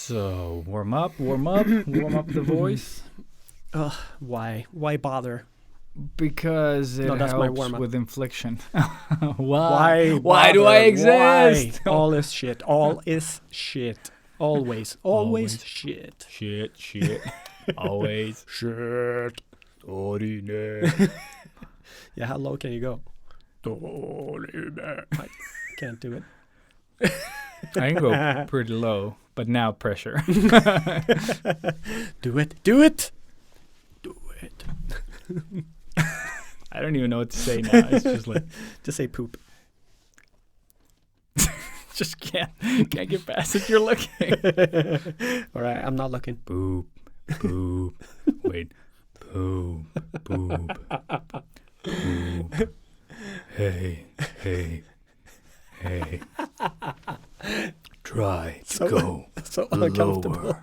So, warm up the voice. Why? Why bother? Because it that's my helps warm-up. with infliction. Why do I exist? Why? All is shit. All is shit. Always shit. Shit. Always. Shit. Ordinary. Yeah, how low can you go? I can't do it. I can go pretty low, but now pressure. Do it. I don't even know what to say now. It's just like, just say poop. just can't get past it. You're looking. All right, I'm not looking. Poop. Wait. Poop. Hey. Try to go so lower. uncomfortable.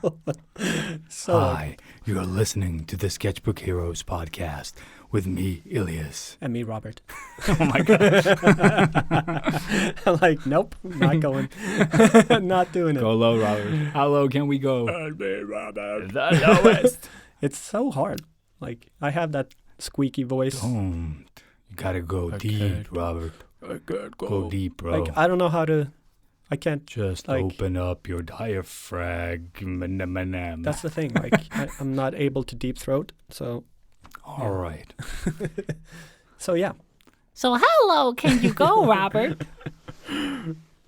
Hi, you're listening to the Sketchbook Heroes podcast with me, Ilias. And me, Robert. Oh my god. I'm like, nope, not going. Not doing it. Go low, Robert. How low can we go? Robert. The lowest. It's so hard. Like, I have that squeaky voice. Don't. You gotta go deep, Robert. I can't Go deep, bro. Like, I don't know how to. I can't. Just like, open up your diaphragm. That's the thing. Like, I'm not able to deep throat. So. All right. So, yeah. So how low can you go, Robert?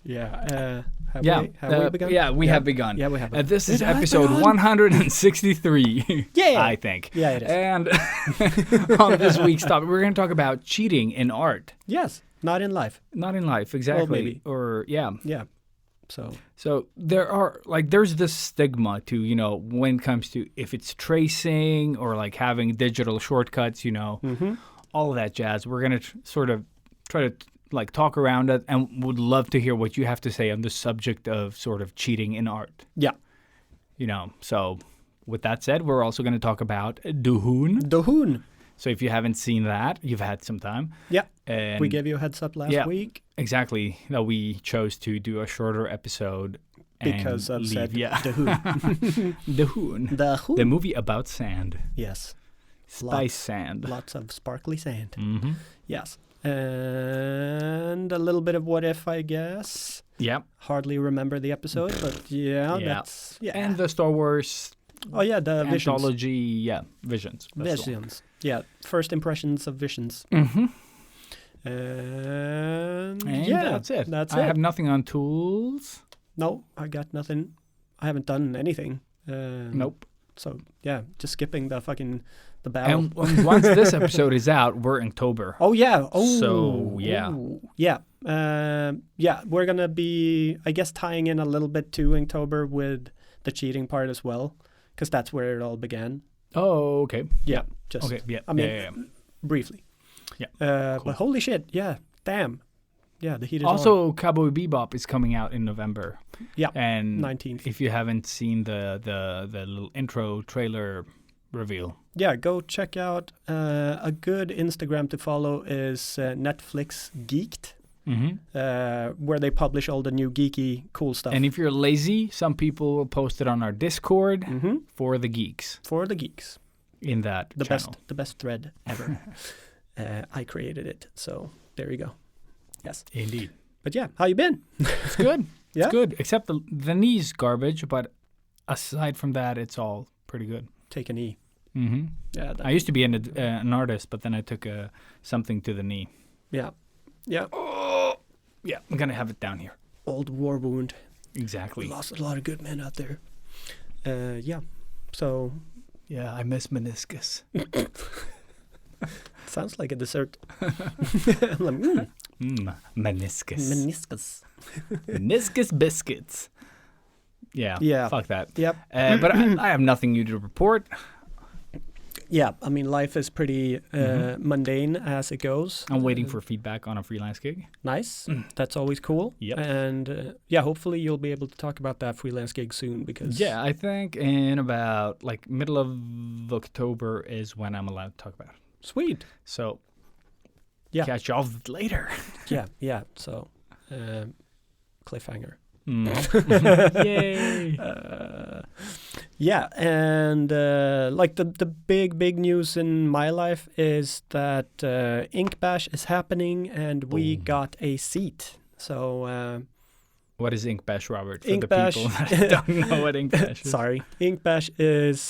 Yeah. Have we begun? Yeah, we have begun. Yeah, we have begun. This is episode 163. Yeah. I think. Yeah, it is. And on this week's topic, we're going to talk about cheating in art. Yes. Not in life. Not in life, exactly. Well, maybe. Or, yeah. Yeah. So there's this stigma to, when it comes to if it's tracing or like having digital shortcuts, all of that jazz. We're going to sort of try to like talk around it and would love to hear what you have to say on the subject of sort of cheating in art. Yeah. So with that said, we're also going to talk about Dune. So if you haven't seen that, you've had some time. Yeah. And we gave you a heads up last week. Exactly. That we chose to do a shorter episode. Because of said Dune. The movie about sand. Yes. Spice sand. Lots of sparkly sand. Mm-hmm. Yes. And a little bit of what if, I guess. Yeah. Hardly remember the episode, but that's... Yeah. And the Star Wars... Oh, yeah, the anthology, Visions. Visions. Yeah, first impressions of Visions. Mm-hmm. And that's it. I have nothing on tools. No, I got nothing. I haven't done anything. Nope. So, yeah, just skipping the battle. And once this episode is out, we're in October. Oh, yeah. Oh, so, yeah. Yeah. We're going to be, I guess, tying in a little bit to Inktober with the cheating part as well, because that's where it all began. Oh, okay. Yeah. Just, okay, yeah. I mean, briefly. Yeah. Cool. But holy shit, yeah. Damn. Yeah, the heat is also, Cowboy Bebop is coming out in November. Yeah, and 19th. If you haven't seen the little intro trailer reveal. Yeah, go check out. A good Instagram to follow is Netflix Geeked, where they publish all the new geeky cool stuff. And if you're lazy, some people will post it on our Discord for the geeks. For the geeks. In that channel. The best thread ever. I created it, so there you go. Yes. Indeed. But yeah, how you been? It's good. Yeah? It's good, except the knee's garbage, but aside from that, it's all pretty good. Take a knee. Mm-hmm. Yeah. I used to be an artist, but then I took something to the knee. Yeah. Yeah. Oh, yeah, I'm going to have it down here. Old war wound. Exactly. We lost a lot of good men out there. Yeah. So. Yeah, I miss meniscus. Sounds like a dessert. I'm like, meniscus. Meniscus. Meniscus biscuits. Yeah. Fuck that. Yep. But I have nothing new to report. Yeah, I mean, life is pretty mundane as it goes. I'm waiting for feedback on a freelance gig. Nice. That's always cool. Yep. And hopefully you'll be able to talk about that freelance gig soon because... Yeah, I think in about middle of October is when I'm allowed to talk about it. Sweet. So, catch y'all later. Yeah. So, cliffhanger. Yay. Yeah, and like the big news in my life is that Ink Bash is happening, and we got a seat. So What is Ink Bash, Robert? For Ink the Bash- people that don't know what Ink Bash is. sorry, Ink Bash is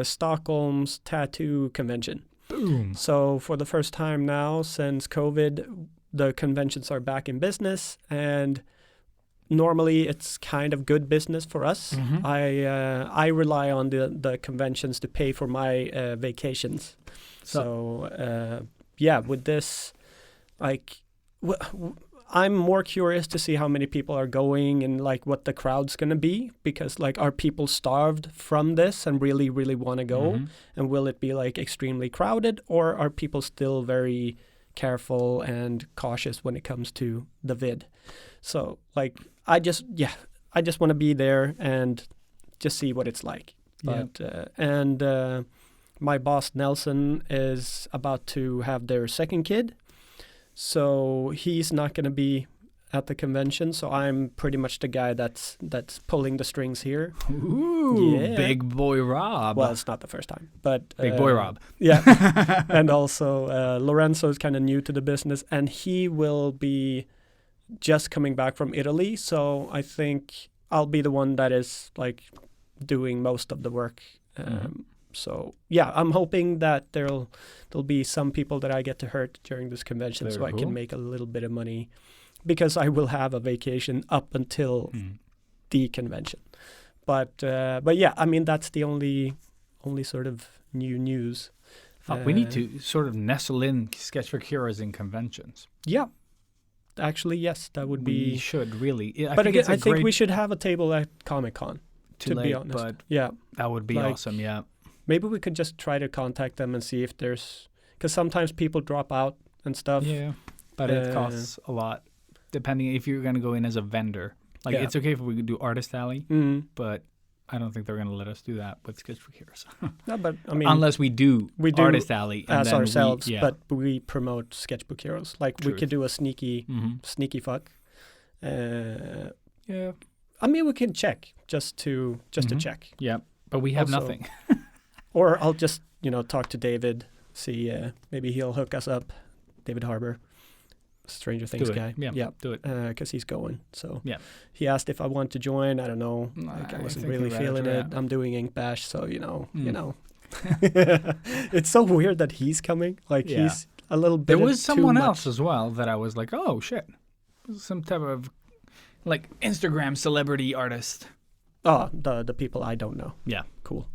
Stockholm's tattoo convention. Boom. So for the first time now since COVID, the conventions are back in business, and normally it's kind of good business for us. Mhm. I rely on the conventions to pay for my vacations. So yeah, with this, like, I'm more curious to see how many people are going and like what the crowd's gonna be, because like, are people starved from this and really want to go, Mhm. and will it be like extremely crowded, or are people still very careful and cautious when it comes to the vid? So like, I just want to be there and just see what it's like. But my boss Nelson is about to have their second kid, so he's not going to be at the convention. So I'm pretty much the guy that's pulling the strings here. Ooh, Yeah. big boy Rob. Well, it's not the first time, but Big boy Rob. Yeah, and also Lorenzo is kind of new to the business, and he will be just coming back from Italy. So I think I'll be the one that is like doing most of the work. So yeah, I'm hoping that there'll be some people that I get to hurt during this convention, so Very I cool. can make a little bit of money, because I will have a vacation up until the convention. But yeah, I mean, that's the only sort of new news. Fuck, we need to sort of nestle in Sketchbook Heroes in conventions. Yeah, actually, yes, that would We be. should really. But again, it's a I think great- we should have a table at Comic-Con. too to late, be honest, but yeah, that would be Like- awesome. Yeah. maybe we could just try to contact them and see if there's, because sometimes people drop out and stuff. Yeah, but it Uh, costs a lot, depending if you're gonna go in as a vendor. Like, Yeah. it's okay if we could do Artist Alley, Mm. but I don't think they're gonna let us do that with Sketchbook Heroes. No, but I mean, Unless we do Artist Alley and as then ourselves, we, but we promote Sketchbook Heroes. Like, we Truth. could do a sneaky Mhm. fuck. Yeah, I mean, we can check just to Mhm. check, yeah, but we have Also- nothing. or I'll just talk to David, see maybe he'll hook us up. David Harbour, Stranger Things Do it. guy. Yeah, do it. Because he's going. So Yeah. he asked if I want to join. I don't know. Nah, Like, I I wasn't think really you'd rather feeling do it. that. I'm doing Ink Bash, so you Mm. know. It's so weird that he's coming. Like, Yeah. he's a little bit. There was too someone much. else as well that I was like, oh shit, some type of like Instagram celebrity artist. Oh, the people I don't know. Yeah. Cool.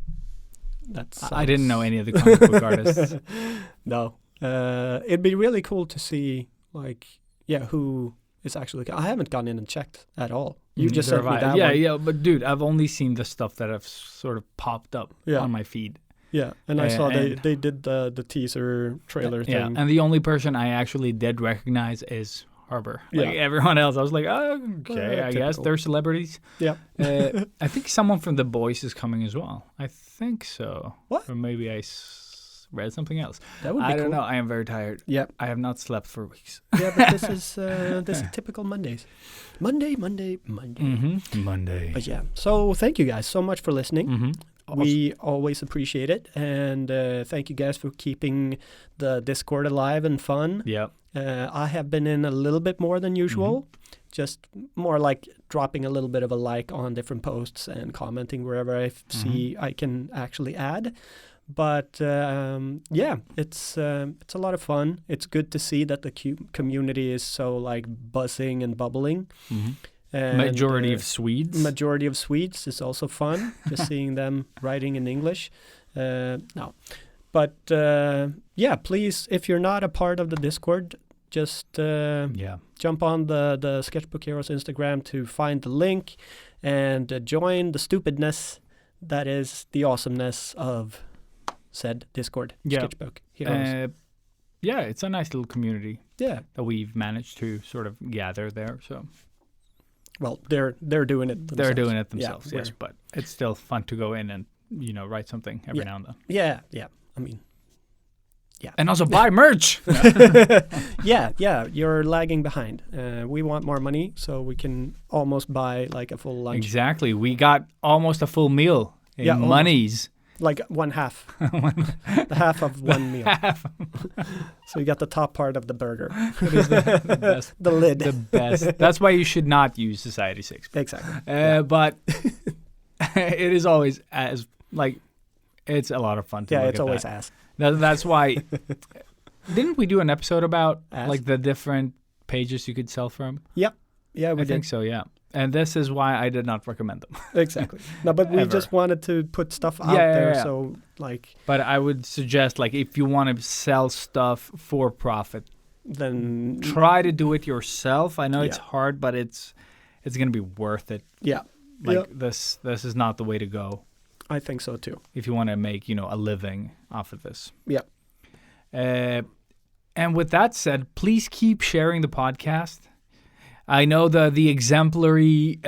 That's. I didn't know any of the comic book artists. No. It'd be really cool to see, like, who is actually. I haven't gone in and checked at all. You just Neither sent me have I. that Yeah, one. yeah, but dude, I've only seen the stuff that have sort of popped up Yeah. on my feed. Yeah, and I saw and- they did the teaser trailer Yeah, thing. and the only person I actually did recognize is Harbor. Like, Yeah. everyone else, I was like, oh, okay, I guess typical. they're celebrities. Yeah. I think someone from The Boys is coming as well. I think so. What? Or maybe I read something else. That would be I don't cool. know. I am very tired. Yeah, I have not slept for weeks. yeah, but this is typical Mondays. Monday. Monday. But yeah, so thank you guys so much for listening. Mm-hmm. We always appreciate it, and thank you guys for keeping the Discord alive and fun. Yeah. I have been in a little bit more than usual, just more like dropping a little bit of a like on different posts and commenting wherever I see I can actually add. But yeah, it's a lot of fun. It's good to see that the community is so like buzzing and bubbling. Mm-hmm. And, Majority of Swedes. Majority of Swedes is also fun, just seeing them writing in English. No. But yeah, please, if you're not a part of the Discord, just yeah. jump on the Sketchbook Heroes Instagram to find the link and join the stupidness that is the awesomeness of said Discord, Yeah. Sketchbook Heroes. Yeah, it's a nice little community Yeah. that we've managed to sort of gather there. So Well, they're doing it themselves. they're doing it Yeah, themselves, yes. we're- But it's still fun to go in and, write something every Yeah. now and then. Yeah. I mean, And also buy merch. yeah, you're lagging behind. We want more money so we can almost buy like a full lunch. Exactly. We got almost a full meal in Yeah, almost. monies. Like one half. The half of one meal. So you got the top part of the burger. It is the best. The lid. The best. That's why you should not use Society 6. Exactly. But it is always it's a lot of fun to Yeah, look it's at always that. ass. That's why. Didn't we do an episode about Ass? like the different pages you could sell from? Yep. Yeah, we I did. think so, yeah. And this is why I did not recommend them. Exactly. No, but we Ever. just wanted to put stuff out Yeah, there. yeah. So, like, But I would suggest, like, if you want to sell stuff for profit, then try to do it yourself. I know it's Yeah. hard, but it's going to be worth it. yeah, Like this is not the way to go I think so too. if you want to make, a living off of this. Yeah. And with that said, please keep sharing the podcast. I know the exemplary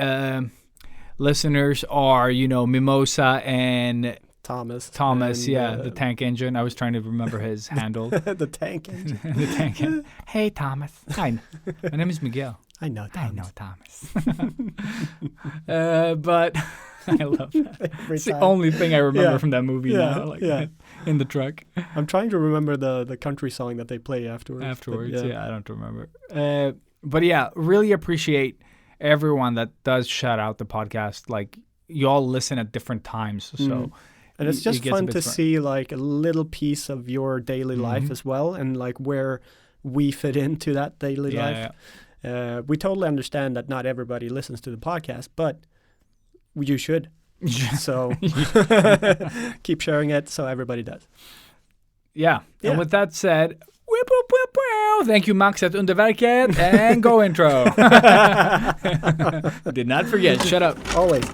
listeners are, Mimosa and Thomas. Thomas, and, the tank engine. I was trying to remember his handle. the tank engine. The tank engine. Hey, Thomas. Hi. My name is Miguel. I know Thomas. I know Thomas. But I love that. Every It's the time. only thing I remember Yeah. from that movie Yeah, now. Like, yeah. in the truck I'm trying to remember the country song that they play afterwards. but yeah, I don't remember. But yeah, really appreciate everyone that does shout out the podcast. Like, you all listen at different times. So And it's it just gets a fun bit to fun. see like a little piece of your daily life as well, and like where we fit into that daily life. We totally understand that not everybody listens to the podcast, but you should. So keep sharing it so everybody does. Yeah. Yeah. And with that said, whip, whip, whip, whip. Thank you, Max at Underverket, and go intro. Did not forget. Shut up. Always.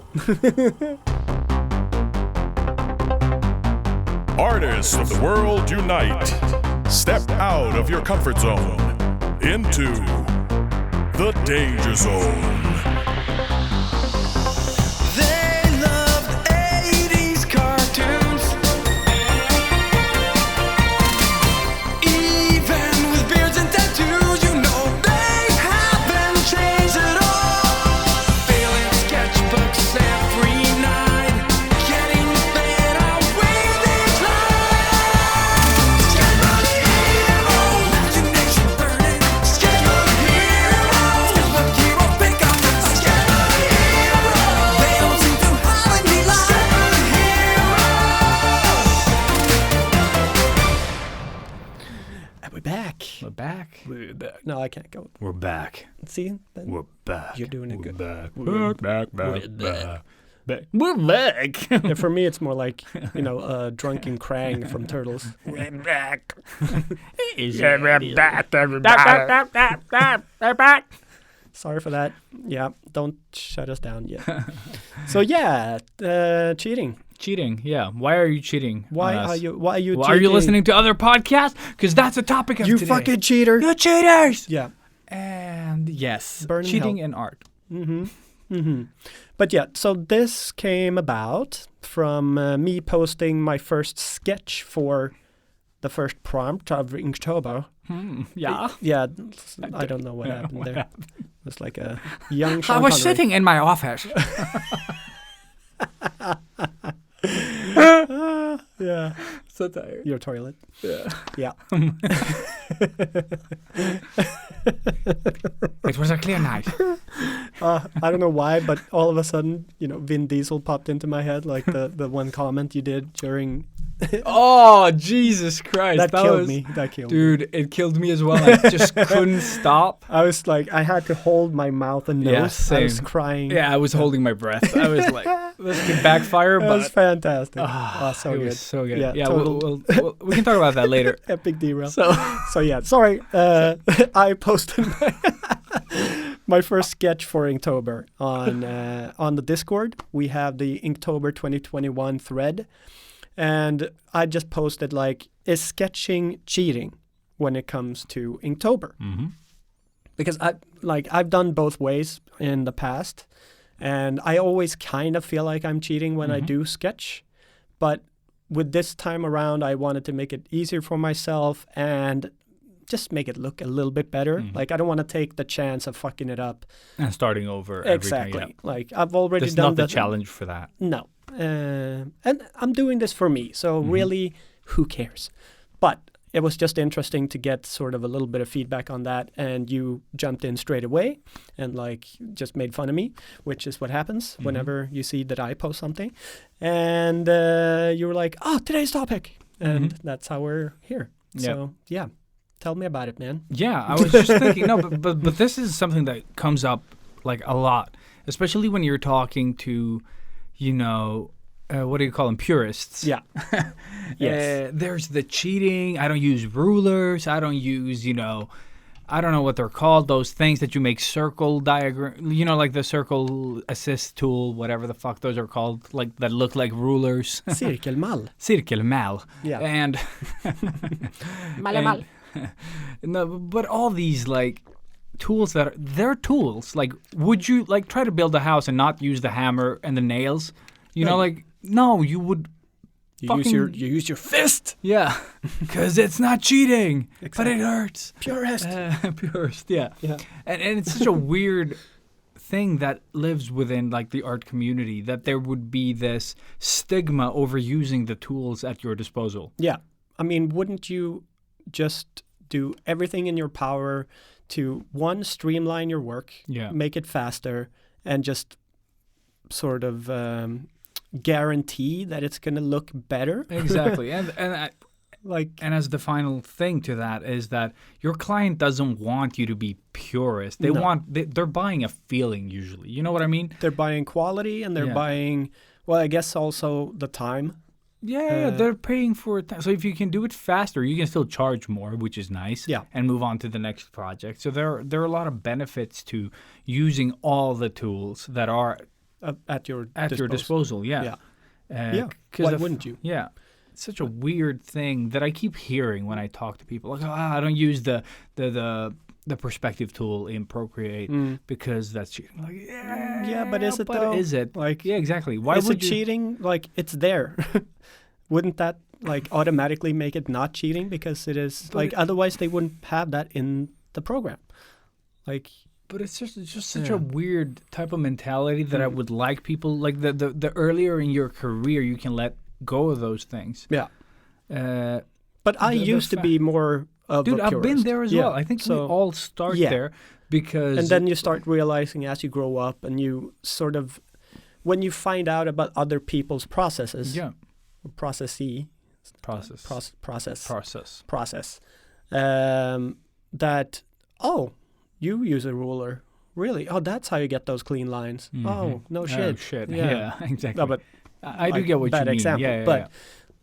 Artists of the world unite. Step out of your comfort zone into the danger zone. They loved 80s cartoons. Even with beards and tattoos, they haven't changed at all. Filling sketchbooks every night, getting better with each line. Sketchbook hero, imagination burning. Sketchbook hero, sketchbook hero, pick up the sketchbook hero. They don't seem to have any line. Sketchbook hero. And we're back. We're back. No, I can't go. We're back. See? Then We're back. You're doing it We're good. back. We're Back. We're back. Yeah, for me, it's more like, drunken Krang from Turtles. We're back. We're back. Sorry for that. Yeah, don't shut us down yet. So yeah, cheating. Cheating, yeah. Why are you cheating? Why on us? are you? Why are you? Why are you cheating? listening to other podcasts? Because that's a topic of You today. fucking cheater! You cheaters! Yeah. And yes, Burn in cheating hell. in art. But yeah, so this came about from me posting my first sketch for the first prompt of Inktober. Yeah. Yeah, I don't know what happened there. It was like a young Sean I was Connery. sitting in my office. Yeah, So tired. your toilet. Yeah. Yeah. It was a clear night. I don't know why, but all of a sudden, Vin Diesel popped into my head, like the one comment you did during. Oh, Jesus Christ. That killed was, me. That killed me. Dude, it killed me as well. I just couldn't stop. I was like, I had to hold my mouth and nose. Yeah, I was same. crying. Yeah, I was holding my breath. I was like, this could backfire, That was but fantastic. it So good. was so good. Yeah, Yeah, total. we can talk about that later. Epic derail. So, So yeah, sorry. I posted my first sketch for Inktober on the Discord. We have the Inktober 2021 thread, and I just posted like, is sketching cheating when it comes to Inktober? Because I've done both ways in the past, and I always kind of feel like I'm cheating when I do sketch, but with this time around, I wanted to make it easier for myself and just make it look a little bit better. Like, I don't want to take the chance of fucking it up. and starting over. Exactly. Everything, Like, I've already There's done not the that. challenge for that. No. and I'm doing this for me. So really, who cares? But it was just interesting to get sort of a little bit of feedback on that, and you jumped in straight away and like just made fun of me, which is what happens whenever you see that I post something, and you were like, "Oh, today's topic," and that's how we're here. So yeah, tell me about it, man. Yeah, I was just thinking. No, but this is something that comes up like a lot, especially when you're talking to, you know. What do you call them? Purists. Yeah. Yes. There's the cheating. I don't use rulers. I don't use, I don't know what they're called. Those things that you make circle diagram, like the circle assist tool, whatever the fuck those are called, like that look like rulers. Cirkelmal. Cirkelmal. Yeah. And Malamal. no, but all these like tools they're tools. Like, would you like try to build a house and not use the hammer and the nails? No, you would. You use your fist. Yeah, because it's not cheating, but it hurts. Purist. Purist, yeah. Yeah. And it's such a weird thing that lives within like the art community, that there would be this stigma over using the tools at your disposal. Yeah. I mean, wouldn't you just do everything in your power to, one, streamline your work, make it faster, and just sort of guarantee that it's going to look better? Exactly. And as the final thing to that is that your client doesn't want you to be purist. They're buying a feeling usually. You know what I mean? They're buying quality, and they're buying, well, I guess also the time. Yeah, they're paying for it. So if you can do it faster, you can still charge more, which is nice. Yeah. And move on to the next project. So there are a lot of benefits to using all the tools that are at your disposal. Yeah. Why wouldn't you? Yeah. It's such a weird thing that I keep hearing when I talk to people. Like, I don't use the perspective tool in Procreate because that's cheating. Like, but is it though? Is it? Like, yeah, exactly. Why is would it cheating? Like, it's there. Wouldn't that like automatically make it not cheating? Because it is otherwise they wouldn't have that in the program. Like. But it's just such a weird type of mentality that I would like people like the earlier in your career you can let go of those things. Yeah. But I used to be more of a purist. I've been there as well. I think we all start there because. And then you start realizing as you grow up, and you sort of, when you find out about other people's processes. Yeah. Process. That you use a ruler. Really? Oh, that's how you get those clean lines. Oh, no shit. Oh, shit. Yeah, exactly. No, but I do get what you mean. Bad example. Yeah, but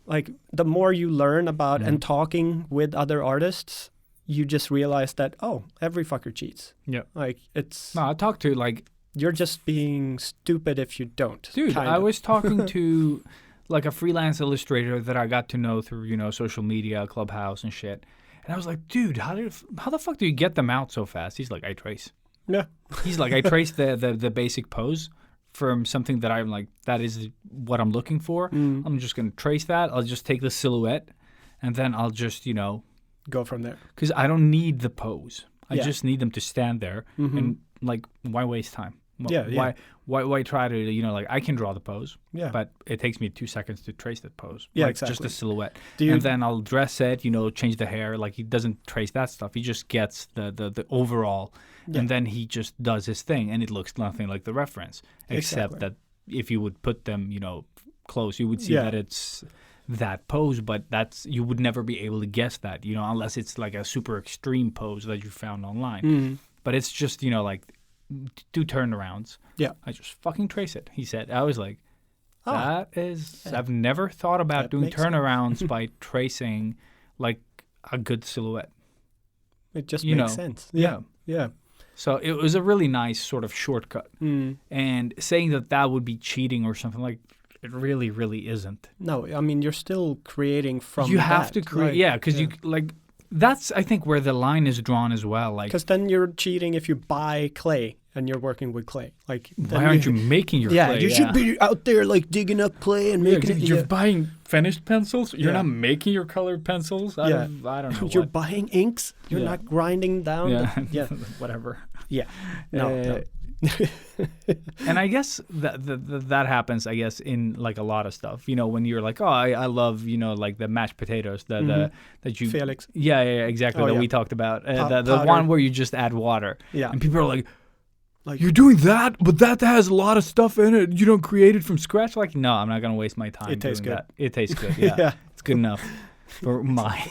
like the more you learn about and talking with other artists, you just realize that, every fucker cheats. Yeah. Like it's... No, I talked to like... You're just being stupid if you don't. Dude, kinda. I was talking to like a freelance illustrator that I got to know through, social media, Clubhouse and shit. And I was like, dude, how the fuck do you get them out so fast? He's like, I trace. Yeah. He's like, I trace the basic pose from something that I'm like, that is what I'm looking for. I'm just going to trace that. I'll just take the silhouette and then I'll just, go from there. Because I don't need the pose. I just need them to stand there. And like, why waste time? Why try to, I can draw the pose, but it takes me 2 seconds to trace that pose. Yeah, like, exactly. Just a silhouette. And then I'll dress it, change the hair. Like, he doesn't trace that stuff. He just gets the overall, and then he just does his thing, and it looks nothing like the reference, except that if you would put them, close, you would see that it's that pose, but you would never be able to guess that, unless it's like a super extreme pose that you found online. But it's just, like, do turnarounds. Yeah. I just fucking trace it, he said. I was like, I've never thought about doing turnarounds by tracing like a good silhouette. It just makes sense. Yeah. So it was a really nice sort of shortcut. And saying that would be cheating or something, like, it really, really isn't. No, I mean, you're still creating from You have to create, because you, like, that's, I think, where the line is drawn as well. Like, because then you're cheating if you buy clay and you're working with clay. Like, why aren't you making your clay? You should be out there like digging up clay and making it. You're buying finished pencils. You're not making your colored pencils. I don't know. You're buying inks. You're not grinding down. Yeah. Whatever. Yeah. No. And I guess that happens, I guess, in like a lot of stuff. You know, when you're like, oh, I love, you know, like the mashed potatoes, that you Felix. Yeah, exactly. Oh, that yeah. we talked about. The Powder. one where you just add water. Yeah. And people are like, you're doing that, but that has a lot of stuff in it. You don't create it from scratch. Like, no, I'm not gonna waste my time. It tastes doing good. That. It tastes good. Yeah, Yeah. It's good enough for my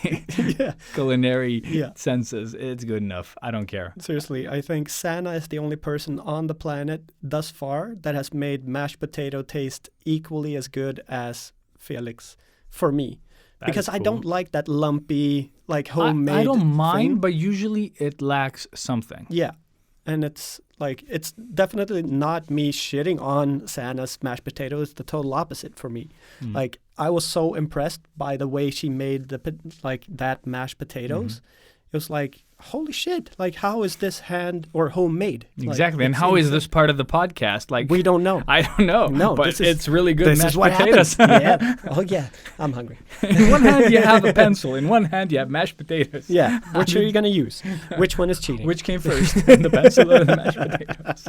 Yeah. culinary Yeah. senses. It's good enough. I don't care. Seriously, I think Sanna is the only person on the planet thus far that has made mashed potato taste equally as good as Felix for me. That Because is I cool. don't like that lumpy, like homemade I don't mind, thing. but usually it lacks something. Yeah. And it's like, it's definitely not me shitting on Sanna's mashed potato. It's the total opposite for me. Like, I was so impressed by the way she made that mashed potatoes. It was like, holy shit, like, how is this hand or homemade? Like, Exactly. And it's how is insane. this part of the podcast? Like, We don't know. I don't know. No, but this is- it's really good This mashed is what potatoes. happens. Yeah. Oh, yeah. I'm hungry. In one hand you have a pencil. In one hand you have mashed potatoes. Yeah. Which are you going to use? Which one is cheating? Which came first, the pencil or the mashed potatoes?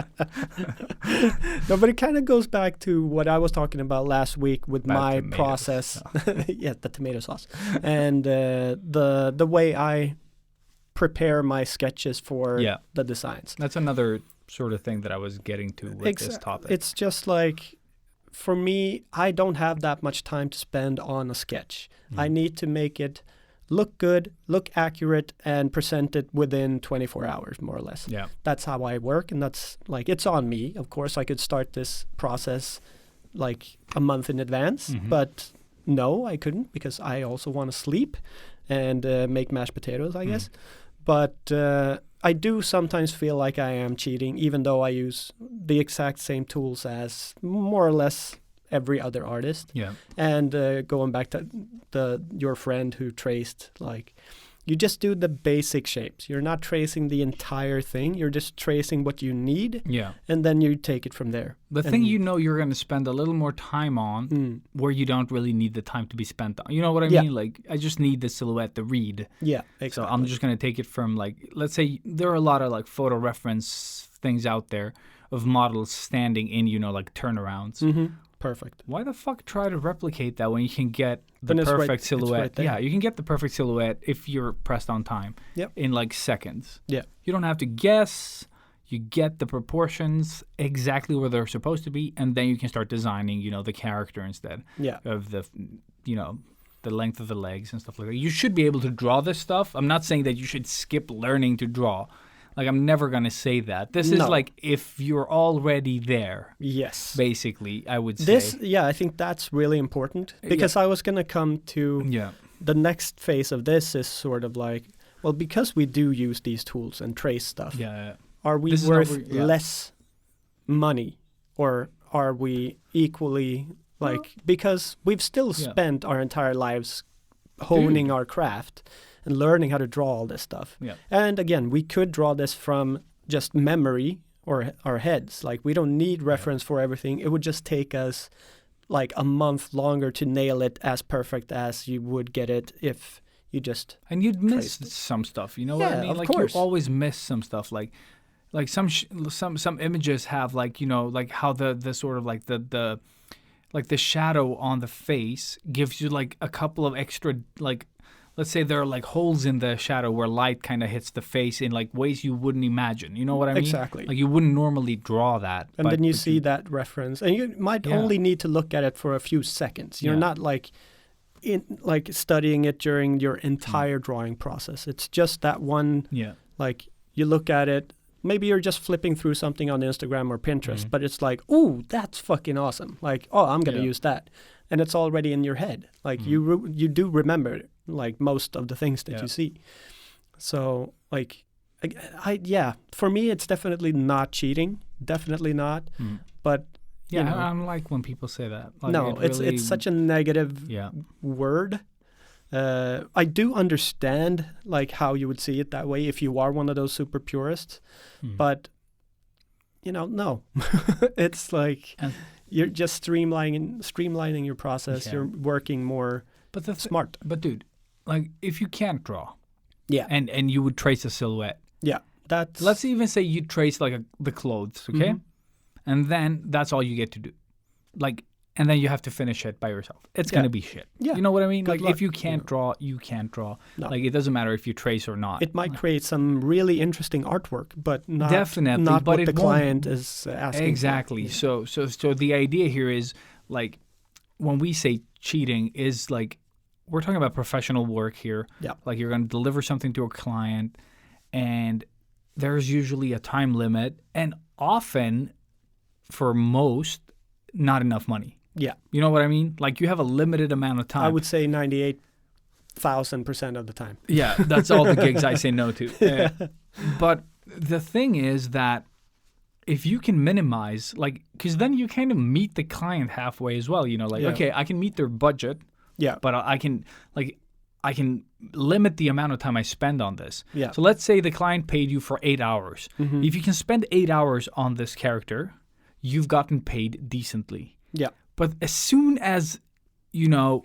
No, but it kind of goes back to what I was talking about last week with About my tomatoes. process. Yeah, the tomato sauce. And the way I prepare my sketches for Yeah. the designs. That's another sort of thing that I was getting to with this topic. It's just like, for me, I don't have that much time to spend on a sketch. I need to make it look good, look accurate, and present it within 24 hours, more or less. Yeah. That's how I work, and that's like, it's on me. Of course, I could start this process like a month in advance, but no, I couldn't, because I also want to sleep and make mashed potatoes, I guess. But I do sometimes feel like I am cheating, even though I use the exact same tools as more or less every other artist. Yeah. And going back to your friend who traced, like, you just do the basic shapes. You're not tracing the entire thing. You're just tracing what you need, Yeah. and then you take it from there. The thing you know you're going to spend a little more time on where you don't really need the time to be spent on. You know what I Yeah. mean? Like, I just need the silhouette, the read. Yeah, So exactly. I'm just going to take it from, like, let's say there are a lot of, like, photo reference things out there of models standing in, you know, like, turnarounds. Perfect. Why the fuck try to replicate that when you can get the When it's right- perfect it's silhouette? right there. Yeah, you can get the perfect silhouette if you're pressed on time. Yep. In like seconds. Yeah. You don't have to guess. You get the proportions exactly where they're supposed to be, and then you can start designing, you know, the character instead Yeah. of the, you know, the length of the legs and stuff like that. You should be able to draw this stuff. I'm not saying that you should skip learning to draw. Like, I'm never going to say that. This is No. like if you're already there, Yes. basically, I would say. I think that's really important, because I was going to come to Yeah. the next phase of this is sort of like, well, because we do use these tools and trace stuff, Yeah. are we This is not worth where- yeah. less money, or are we equally, like, because we've still Yeah. spent our entire lives honing our craft and learning how to draw all this stuff. Yeah. And again, we could draw this from just memory or our heads. Like, we don't need reference for everything. It would just take us like a month longer to nail it as perfect as you would get it if you just And you'd miss traced it. some stuff, you know what I Yeah, mean? of Like, course. you always miss some stuff. Like some images have, like, you know, like how the sort of like the like the shadow on the face gives you like a couple of extra, like, let's say there are like holes in the shadow where light kind of hits the face in like ways you wouldn't imagine. You know what I mean? Exactly. Like, you wouldn't normally draw that. and then you see that reference, and you might Yeah. only need to look at it for a few seconds. You're Yeah. not like studying it during your entire drawing process. It's just that one, Yeah. like, you look at it, maybe you're just flipping through something on Instagram or Pinterest, Mm-hmm. but it's like, ooh, that's fucking awesome. Like, oh, I'm going to Yeah. use that. And it's already in your head. Like, you do remember, like, most of the things that Yeah. you see. So, like, for me, it's definitely not cheating. Definitely not. But, Yeah, you know, I don't like when people say that. Like, no, it really, it's such a negative Yeah. word. I do understand, like, how you would see it that way if you are one of those super purists, but, you know, no. It's like And- you're just streamlining your process. Yeah. You're working more But the smart. But dude, like, if you can't draw, Yeah. and you would trace a silhouette, Yeah. that's Let's even say you trace like the clothes, okay? And then that's all you get to do. Like, and then you have to finish it by yourself. It's going to be shit. Yeah. You know what I mean? Good Like, luck, if you can't draw, you can't draw. No. Like, it doesn't matter if you trace or not. it might create some really interesting artwork, but not Definitely, not but what the it won't- client is asking for. Exactly. So the idea here is, like, when we say cheating is, like, we're talking about professional work here. Yeah. Like, you're going to deliver something to a client, and there's usually a time limit, and often, for most, not enough money. Yeah, You know what I mean? Like, you have a limited amount of time. I would say 98,000% of the time. Yeah, that's all the gigs I say no to. But the thing is that if you can minimize, like, because then you kind of meet the client halfway as well. You know, like, Yeah. okay, I can meet their budget, Yeah, but I can limit the amount of time I spend on this. Yeah. So let's say the client paid you for 8 hours. Mm-hmm. If you can spend 8 hours on this character, you've gotten paid decently. yeah, But as soon as, you know,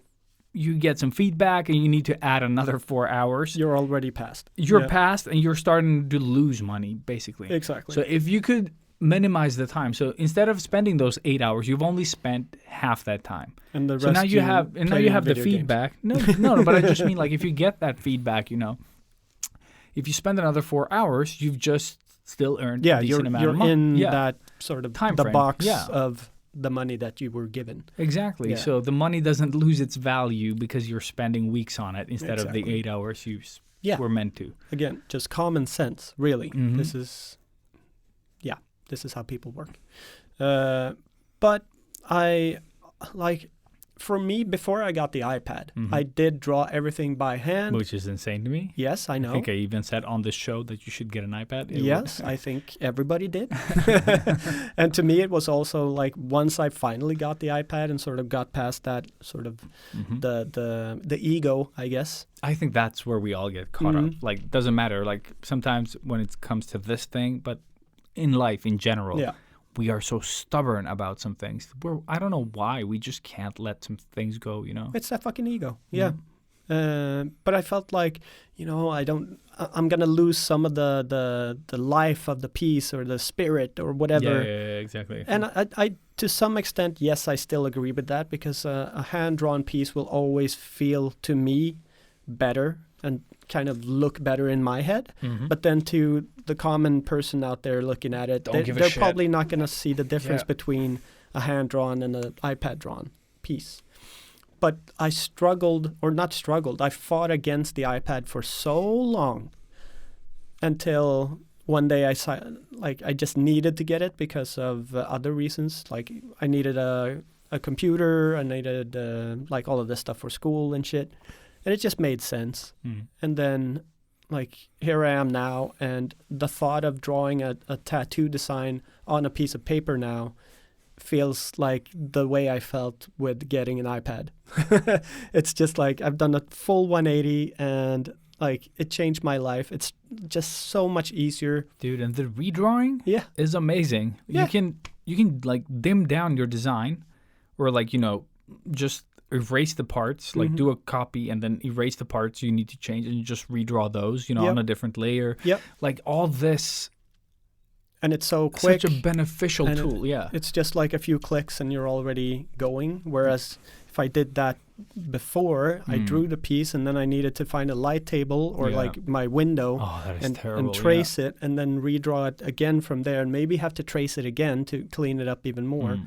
you get some feedback and you need to add another 4 hours, you're already past. you're Yeah. past and you're starting to lose money, basically. Exactly. So if you could minimize the time, so instead of spending those 8 hours, you've only spent half that time. And the So rest now you have the video games. feedback. No, but I just mean, like, if you get that feedback, you know, if you spend another 4 hours, you've just still earned Yeah, a decent amount you're of money. in Yeah. that sort of Time the frame. box Yeah. of the money that you were given. Exactly. Yeah. So the money doesn't lose its value because you're spending weeks on it instead of the Exactly. 8 hours you Yeah. were meant to. Again, just common sense, really. Mhm. This is how people work. But I, like, for me, before I got the iPad, Mhm. I did draw everything by hand. Which is insane to me. Yes, I know. I think I even said on this show that you should get an iPad. Yes, I think everybody did. And to me, it was also like once I finally got the iPad and sort of got past that sort of Mhm. the ego, I guess. I think that's where we all get caught up. Mhm. Like, doesn't matter. Like, sometimes when it comes to this thing, but in life in general, Yeah. we are so stubborn about some things. I don't know why. We just can't let some things go, you know? It's that fucking ego. Mm-hmm. Yeah. But I felt like, you know, I'm going to lose some of the life of the piece or the spirit or whatever. Yeah, exactly. And I, to some extent, yes, I still agree with that because a hand-drawn piece will always feel to me better and kind of look better in my head. Mhm. But then to the common person out there looking at it, Don't give a they're shit. probably not going to see the difference Yeah. between a hand-drawn and an iPad-drawn piece. But I I fought against the iPad for so long until one day I just needed to get it because of other reasons. Like I needed a computer, I needed like all of this stuff for school and shit. And it just made sense. Mm. And then like here I am now, and the thought of drawing a tattoo design on a piece of paper now feels like the way I felt with getting an iPad. It's just like I've done a full 180 and like it changed my life. It's just so much easier. Dude, and the redrawing Yeah. is amazing. Yeah. You can like dim down your design or like, you know, just erase the parts, like Mhm. do a copy and then erase the parts you need to change and you just redraw those, you know, Yep. on a different layer. Yep. Like all this, And it's so quick. such a beneficial and tool. Yeah. It's just like a few clicks and you're already going. Whereas if I did that before, I Mm. drew the piece and then I needed to find a light table or Yeah. like my window Oh, that is and terrible. trace it and then redraw it again from there and maybe have to trace it again to clean it up even yeah. more.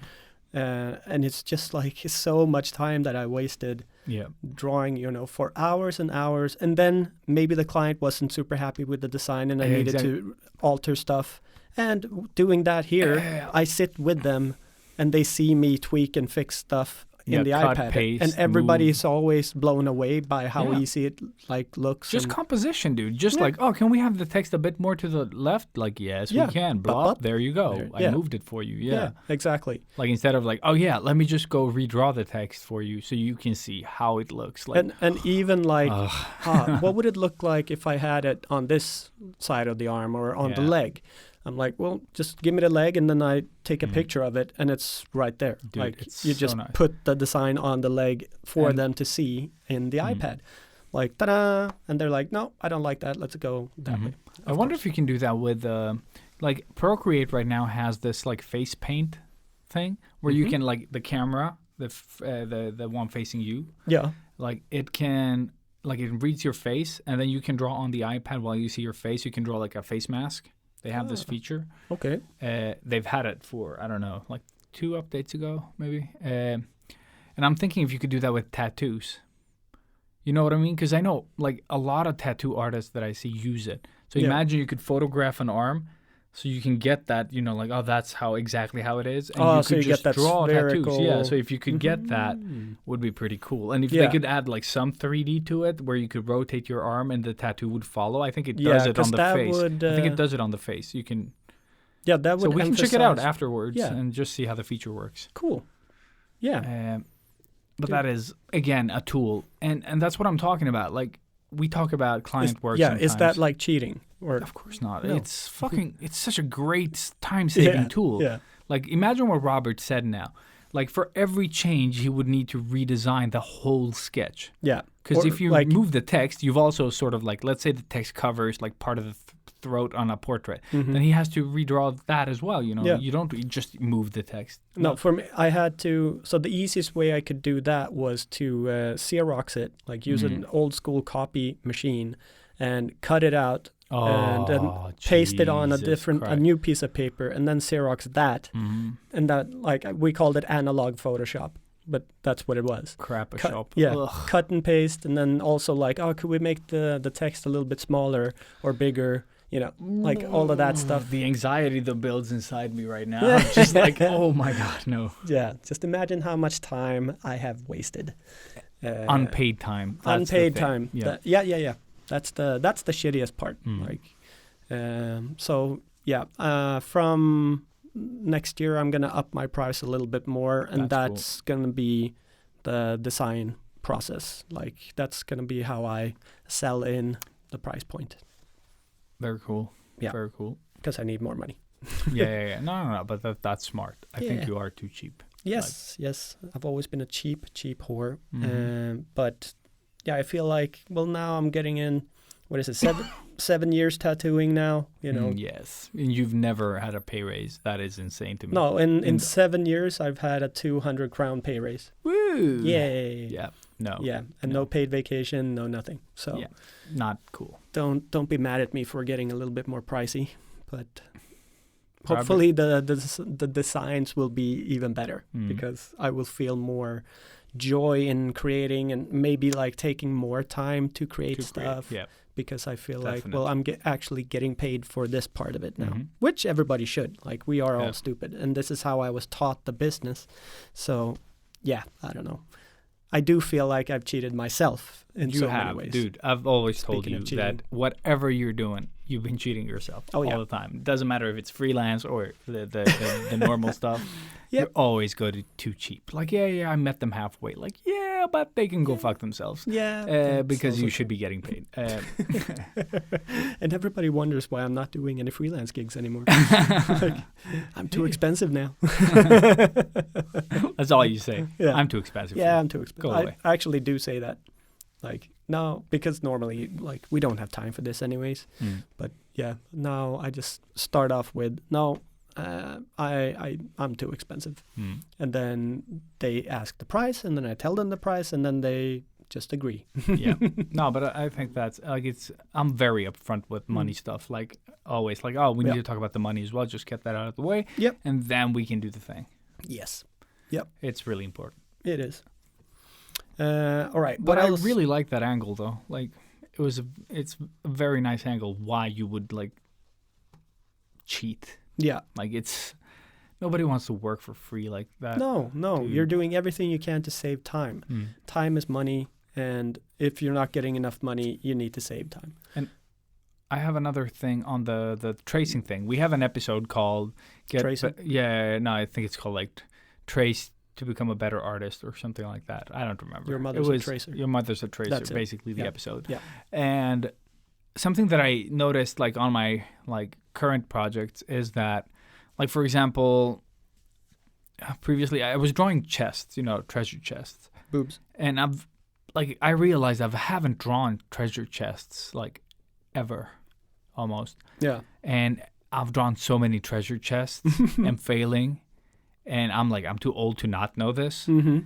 And it's just like so much time that I wasted Yeah. drawing, you know, for hours and hours. And then maybe the client wasn't super happy with the design and I Yeah, needed to alter stuff. And doing that here, Yeah. I sit with them and they see me tweak and fix stuff Yeah, in the cut, iPad. paste, And everybody move. is always blown away by how Yeah. easy it like looks. Just and- composition, dude. Just Yeah. like, oh, can we have the text a bit more to the left? Like, yes, Yeah. we can. But- Blah. but- There you go. there- I yeah. moved it for you. Yeah. exactly. Like instead of like, oh yeah, let me just go redraw the text for you so you can see how it looks. Like, And even like, ugh. what would it look like if I had it on this side of the arm or on the Yeah. leg? I'm like, well, just give me the leg and then I take a Mm. picture of it and it's right there. Dude, like it's you so just nice. put the design on the leg for And- them to see in the Mm. iPad. like ta-da, and they're like, no, I don't like that. Let's go that way. I wonder if you can do that with like Procreate right now has this like face paint thing where you can like the camera, the one facing you, like it can like it reads your face and then you can draw on the iPad while you see your face. You can draw like a face mask. They have this feature. Okay. They've had it for I don't know, like 2 updates ago maybe. And I'm thinking if you could do that with tattoos. You know what I mean? Because I know like a lot of tattoo artists that I see use it. So imagine you could photograph an arm, so you can get that, you know, like that's exactly how it is, and you so could you just get that draw spherical... tattoos. Yeah, so if you could get that, would be pretty cool. And if they could add like some 3D to it, where you could rotate your arm and the tattoo would follow. I think it does it on the face. I think it does it on the face. You can. Yeah, that would. So we can check it out afterwards and just see how the feature works. Cool. Yeah. But that is again a tool, and that's what I'm talking about. Like we talk about client work. Yeah, sometimes. is that like cheating? Or of course not. No. It's fucking. It's such a great time-saving tool. Yeah. Like imagine what Robert said now. Like for every change, he would need to redesign the whole sketch. Yeah. Because if you move the text, you've also sort of like, let's say the text covers like part of the throat on a portrait. Then he has to redraw that as well. You know, you don't just move the text. No, for me, I had to. So the easiest way I could do that was to Xerox it, like use an old school copy machine, and cut it out. And then paste it on a new piece of paper, and then Xerox that, and that like we called it analog Photoshop, but that's what it was. Shop. Yeah, Ugh. cut and paste, and then also like, could we make the text a little bit smaller or bigger? You know, like all of that stuff. The anxiety that builds inside me right now. I'm just like, oh my God, no. Yeah, just imagine how much time I have wasted. Unpaid time. Unpaid time. Yeah. Yeah. That's the shittiest part. Like, so yeah. From next year, I'm gonna up my price a little bit more, and that's gonna be the design process. Like, that's gonna be how I sell in the price point. Very cool. Yeah. Very cool. Because I need more money. Yeah. No. But that's smart. I think you are too cheap. Yes. I've always been a cheap whore. But yeah, I feel like, well, now I'm getting in, what is it, 7 years tattooing now, you know. Yes. And you've never had a pay raise. That is insane to me. No, in 7 years, I've had a 200 crown pay raise. Woo! Yay. Yeah. No. Yeah, and no paid vacation, no nothing. So yeah, not cool. Don't be mad at me for getting a little bit more pricey, but hopefully the designs will be even better because I will feel more joy in creating and maybe like taking more time to create stuff. Yeah. Because I feel like, well, I'm actually getting paid for this part of it now, which everybody should. Like, we are all stupid, and this is how I was taught the business. So, yeah, I don't know. I do feel like I've cheated myself in so many ways. Dude. I've always told you that whatever you're doing, you've been cheating yourself all the time. It doesn't matter if it's freelance or the normal stuff. You're always go to too cheap. Like, I met them halfway. Like, but they can go fuck themselves. Yeah. Because you should be getting paid. And everybody wonders why I'm not doing any freelance gigs anymore. Like, I'm too expensive now. That's all you say. Yeah. I'm too expensive. Yeah, I'm too expensive. Go away. I actually do say that. Like, no, because normally, like, we don't have time for this anyways. But yeah, now I just start off with, I'm too expensive. And then they ask the price, and then I tell them the price, and then they just agree. Yeah. No, but I think that's, like, I'm very upfront with money stuff. Like, always, like, we need to talk about the money as well. Just get that out of the way. Yep. And then we can do the thing. Yes. Yep. It's really important. It is. All right. But I really like that angle, though. Like, it's a very nice angle why you would, like, cheat. Yeah. Like, nobody wants to work for free like that. No. Dude. You're doing everything you can to save time. Time is money, and if you're not getting enough money, you need to save time. And I have another thing on the tracing thing. We have an episode called Tracing? I think it's called, like, Trace to become a better artist or something like that. I don't remember. Your mother's a tracer. Your mother's a tracer, That's basically the episode. Yeah. And something that I noticed, like, on my, like, current projects is that, like, for example, previously I was drawing chests, treasure chests. Boobs. And like I realized I haven't drawn treasure chests like ever, almost. Yeah. And I've drawn so many treasure chests and failing, and I'm like, I'm too old to not know this. Mm-hmm.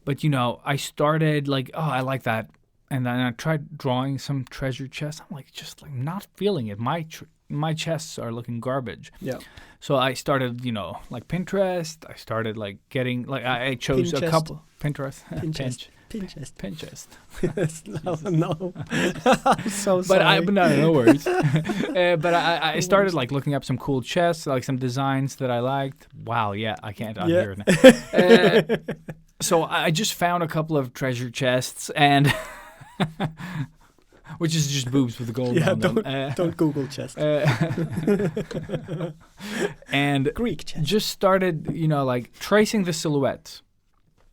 But you know, I started like, oh, I like that, and then I tried drawing some treasure chests. I'm like, just like not feeling it. My chests are looking garbage. Yeah. So I started, you know, like Pinterest. I started like getting like I chose a Pinchest. couple Pinterest. Pinchest. Pinterest. No. I'm so But sorry. no worries. But I started like looking up some cool chests, like some designs that I liked. Wow, yeah, I can't unhear it now. So I just found a couple of treasure chests, and which is just boobs with gold on them. Don't Google chest. And Greek chest. just started, you know, like tracing the silhouettes.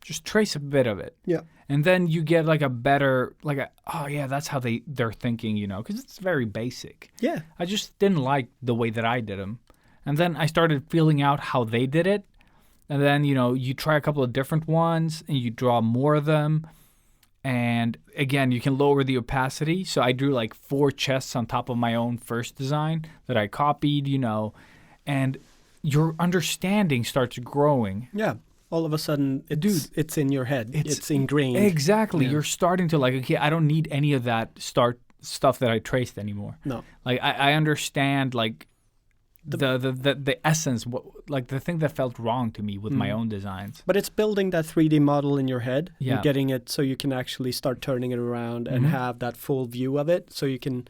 Just trace a bit of it. Yeah. And then you get like a better, like oh yeah, that's how they're thinking, you know, because it's very basic. Yeah. I just didn't like the way that I did them. And then I started feeling out how they did it. And then, you know, you try a couple of different ones and you draw more of them. And again, you can lower the opacity. So I drew like 4 chests on top of my own first design that I copied, you know, and your understanding starts growing. Yeah. All of a sudden, it's in your head. It's ingrained. Exactly. Yeah. You're starting to like, okay, I don't need any of that stuff that I traced anymore. No. Like I understand like the essence, like the thing that felt wrong to me with my own designs. But it's building that 3D model in your head Yeah. and getting it so you can actually start turning it around and have that full view of it, so you can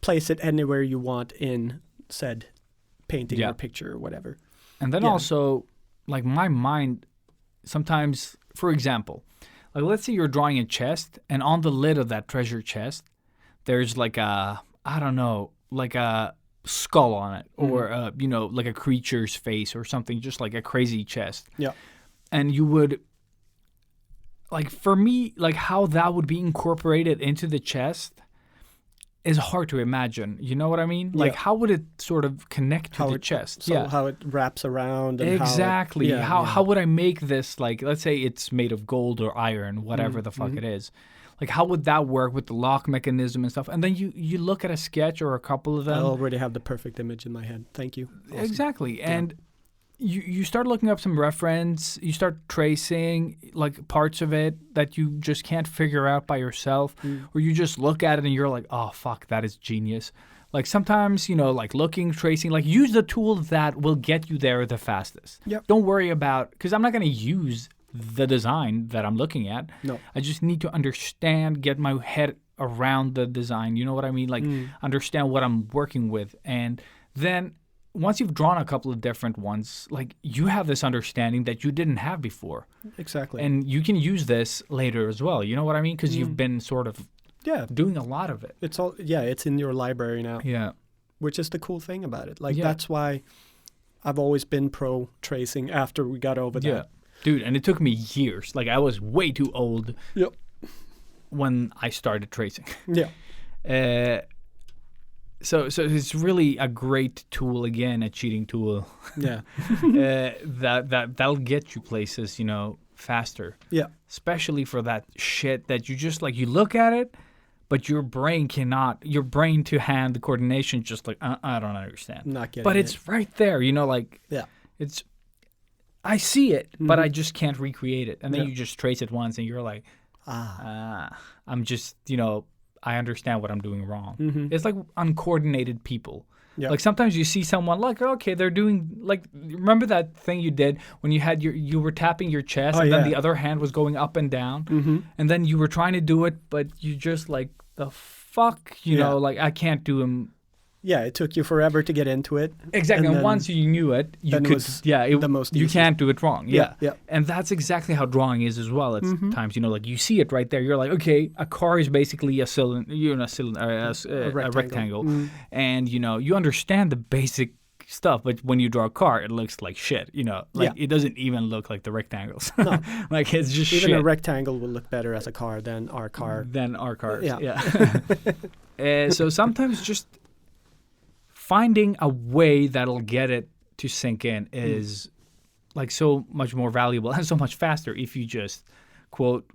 place it anywhere you want in said painting or picture or whatever. And then also, like my mind sometimes, for example, like let's say you're drawing a chest, and on the lid of that treasure chest, there's like a, I don't know, like a skull on it, or you know, like a creature's face or something, just like a crazy chest. Yeah. And you would, like for me, like how that would be incorporated into the chest is hard to imagine. You know what I mean? Like how would it sort of connect to the chest? So how it wraps around. And exactly. How How would I make this, like, let's say it's made of gold or iron, whatever the fuck it is. Like, how would that work with the lock mechanism and stuff? And then you look at a sketch or a couple of them. I already have the perfect image in my head. Thank you. Awesome. Exactly. And you start looking up some reference. You start tracing, like, parts of it that you just can't figure out by yourself. Or you just look at it and you're like, oh, fuck, that is genius. Like, sometimes, you know, like, looking, tracing, like, use the tool that will get you there the fastest. Yep. Don't worry about, because I'm not going to use the design that I'm looking at. No. I just need to understand, get my head around the design. You know what I mean? Like, understand what I'm working with. And then once you've drawn a couple of different ones, like, you have this understanding that you didn't have before. Exactly. And you can use this later as well. You know what I mean? Because you've been sort of doing a lot of it. It's all it's in your library now. Yeah. Which is the cool thing about it. Like that's why I've always been pro tracing after we got over that. Yeah. Dude, and it took me years. Like, I was way too old when I started tracing. Yeah. So it's really a great tool, again, a cheating tool. Yeah. That'll get you places, you know, faster. Yeah. Especially for that shit that you just, like, you look at it, but your brain to hand, the coordination, just like, I don't understand. Not getting but it. it's right there, you know, like, it's, I see it, but I just can't recreate it. And then you just trace it once and you're like, I'm just, you know, I understand what I'm doing wrong. It's like uncoordinated people. Yeah. Like sometimes you see someone like, okay, they're doing, like, remember that thing you did when you had you were tapping your chest and then the other hand was going up and down, and then you were trying to do it, but you just like, the fuck, you know, like, I can't do them. Yeah, it took you forever to get into it. Exactly, and once you knew it, you could, the most you easy. can't do it wrong. Yeah. Yeah. And that's exactly how drawing is as well. At times, you know, like, you see it right there. You're like, okay, a car is basically a rectangle, and you know, you understand the basic stuff, but when you draw a car, it looks like shit. You know, like it doesn't even look like the rectangles. No. Like, it's just even shit. a rectangle will look better as a car than our car. Cars. Yeah. So sometimes just finding a way that'll get it to sink in is like so much more valuable and so much faster if you just, quote,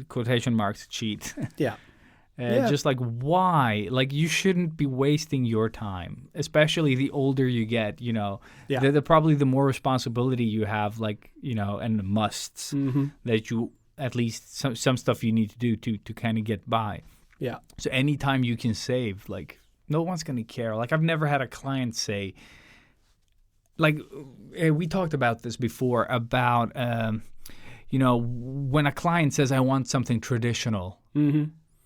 quotation marks, cheat. Yeah. Yeah. Just like, why? Like, you shouldn't be wasting your time, especially the older you get, you know. Yeah. Probably the more responsibility you have, like, you know, and the musts that you, at least some stuff you need to do to kind of get by. Yeah. So anytime you can save, like, no one's going to care. Like, I've never had a client say, like, we talked about this before about, you know, when a client says, I want something traditional,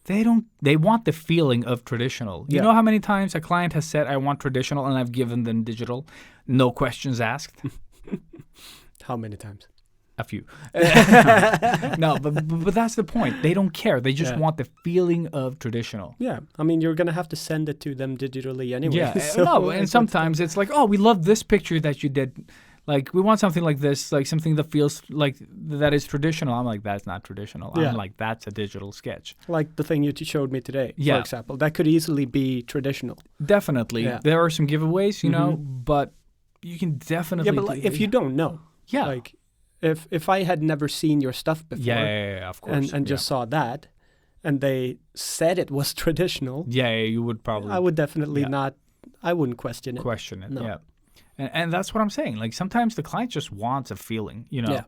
they want the feeling of traditional. You know how many times a client has said, I want traditional, and I've given them digital, no questions asked? How many times? A few. No, but that's the point. They don't care. They just want the feeling of traditional. Yeah. I mean, you're going to have to send it to them digitally anyway. Yeah. So No, and sometimes it's like, oh, we love this picture that you did. Like, we want something like this, like something that feels like that is traditional. I'm like, that's not traditional. Yeah. I'm like, that's a digital sketch. Like the thing you showed me today, Yeah. for example. That could easily be traditional. Definitely. Yeah. There are some giveaways, you know, but you can definitely... Yeah, but like, if you don't know. Yeah. Like, if I had never seen your stuff before. Yeah, of course. And just saw that, and they said it was traditional. Yeah, you would probably... I would definitely not... I wouldn't question it. question it, No. yeah. And that's what I'm saying. Like, sometimes the client just wants a feeling, you know? Yeah.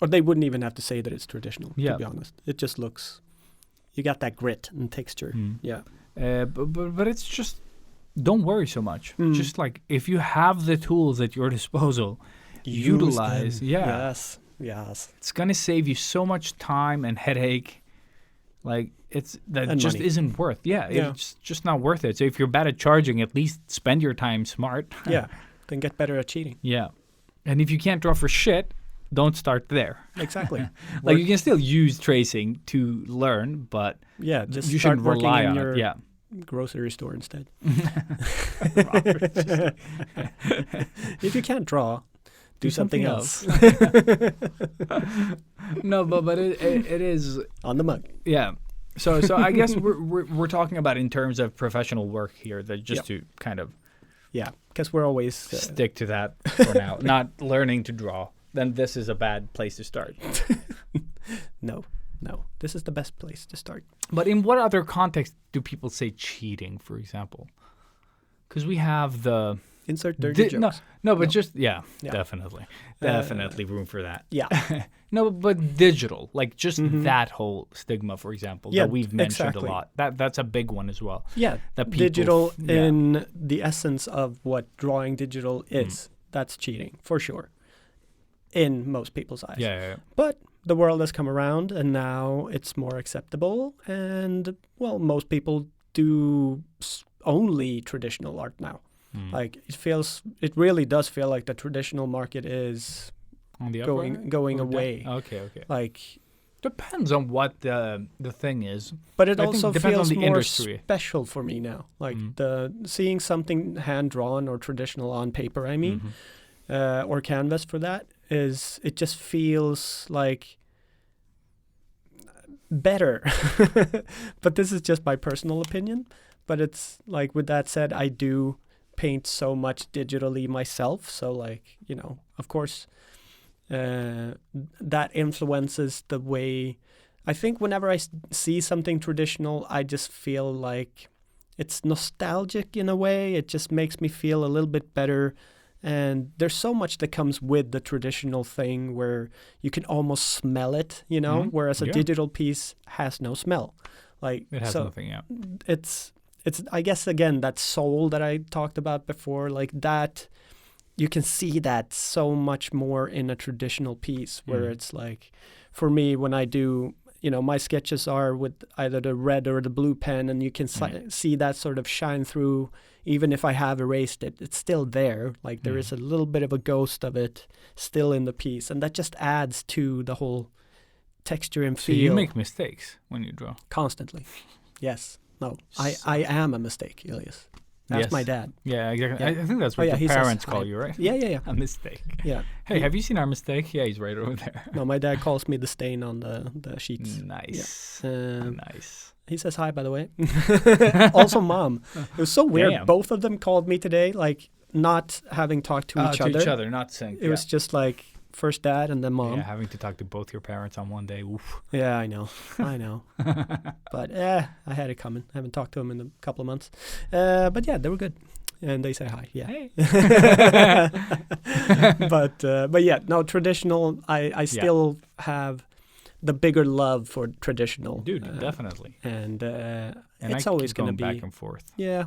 Or they wouldn't even have to say that it's traditional, Yeah. to be honest. It just looks... You got that grit and texture. Yeah. But it's just... Don't worry so much. Mm. Just like, if you have the tools at your disposal, utilize... them. Yeah. Yes. It's going to save you so much time and headache. Like, that And just money. isn't worth. Yeah, Yeah. it's just not worth it. So if you're bad at charging, at least spend your time smart. Yeah. Then get better at cheating. Yeah. And if you can't draw for shit, don't start there. Exactly. Like, you can still use tracing to learn, but Yeah, just you start shouldn't working rely in on your it. Yeah. grocery store instead. If you can't draw, do something else. No, but it is... On the mug. Yeah. So I guess we're talking about in terms of professional work here, that just to kind of Yeah, because we're always... stick to that for now. Not learning to draw. Then this is a bad place to start. No. This is the best place to start. But in what other context do people say cheating, for example? Because we have the... Insert dirty jokes. No, but No. just, Yeah. definitely. Definitely room for that. Yeah. No, but digital, like just that whole stigma, for example, Yeah, that we've mentioned exactly. a lot. That's a big one as well. Yeah, That people digital yeah. in the essence of what drawing digital is. That's cheating, for sure, in most people's eyes. Yeah. But the world has come around, and now it's more acceptable. And, well, most people do only traditional art now. Like, it really does feel like the traditional market is On the going away. Okay. Like, Depends on what the thing is. but it I think also depends on feels the more industry. special for me now. Like seeing something hand drawn or traditional on paper, I mean, or canvas for that, it just feels like better. But this is just my personal opinion. But it's like, with that said, I do paint so much digitally myself. So, like, you know, of course, that influences the way I think. Whenever I see something traditional, I just feel like it's nostalgic in a way. It just makes me feel a little bit better. And there's so much that comes with the traditional thing where you can almost smell it, you know, whereas a digital piece has no smell. Like, It has so nothing, yeah. it's I guess, again, that soul that I talked about before, like that, you can see that so much more in a traditional piece, where it's like, for me, when I do, you know, my sketches are with either the red or the blue pen, and you can see that sort of shine through. Even if I have erased it, it's still there. Like, there is a little bit of a ghost of it still in the piece, and that just adds to the whole texture and So feel. you make mistakes when you draw. Constantly. Yes. No, I am a mistake, Elias. Ask Yes. my dad. Yeah, exactly. Yeah. I think that's Oh, what yeah, your he says parents hi. call you, right? Yeah. A mistake. Yeah. Hey, have you seen our mistake? Yeah, he's right over there. No, my dad calls me the stain on the sheets. Nice. Nice. He says hi, by the way. Also, Mom. It was so weird. Damn. Both of them called me today, like, not having talked to each other. not synced. It was just like first dad and then mom. Yeah, having to talk to both your parents on one day. Oof. Yeah, I know. But I had it coming. I haven't talked to them in a couple of months. But yeah, they were good. And they say hi. Yeah. Hey. But yeah, no, traditional, I still have the bigger love for traditional. Dude, definitely. And And it's I always keep going to be back and forth. Yeah.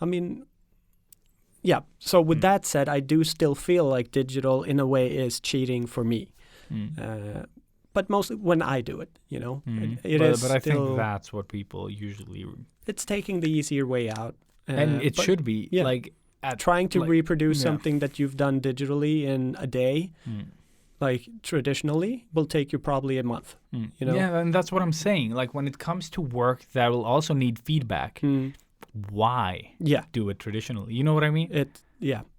I mean, yeah. So with that said, I do still feel like digital in a way is cheating for me. But mostly when I do it, you know. But I think that's what people usually... It's taking the easier way out. and it should be. Yeah. Like trying to reproduce yeah. something that you've done digitally in a day, like traditionally, will take you probably a month. You know? Yeah, and that's what I'm saying. Like when it comes to work that will also need feedback, why do it traditionally? You know what I mean?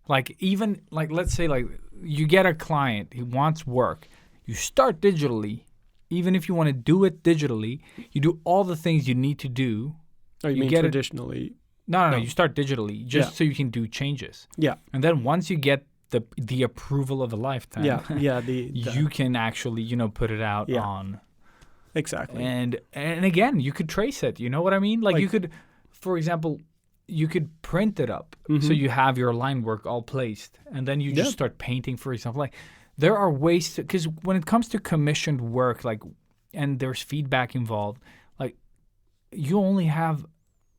Like even like let's say like you get a client who wants work. You start digitally. Even if you want to do it digitally, you do all the things you need to do. Oh, you mean traditionally? No. You start digitally just so you can do changes. Yeah. And then once you get the approval of a lifetime, you can actually, put it out on. Exactly. And again, you could trace it. You know what I mean? Like you could, for example, you could print it up so you have your line work all placed. And then you just start painting, for example. Like there are ways to, because when it comes to commissioned work, like, and there's feedback involved, like you only have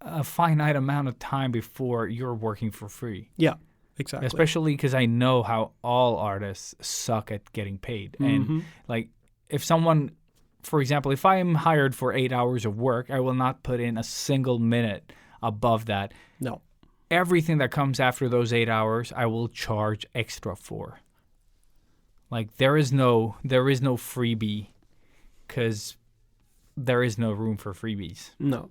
a finite amount of time before you're working for free. Yeah, exactly. Especially because I know how all artists suck at getting paid. And like if someone, for example, if I am hired for 8 hours of work, I will not put in a single minute above that. No. Everything that comes after those 8 hours, I will charge extra for. Like there is no freebie because there is no room for freebies. No.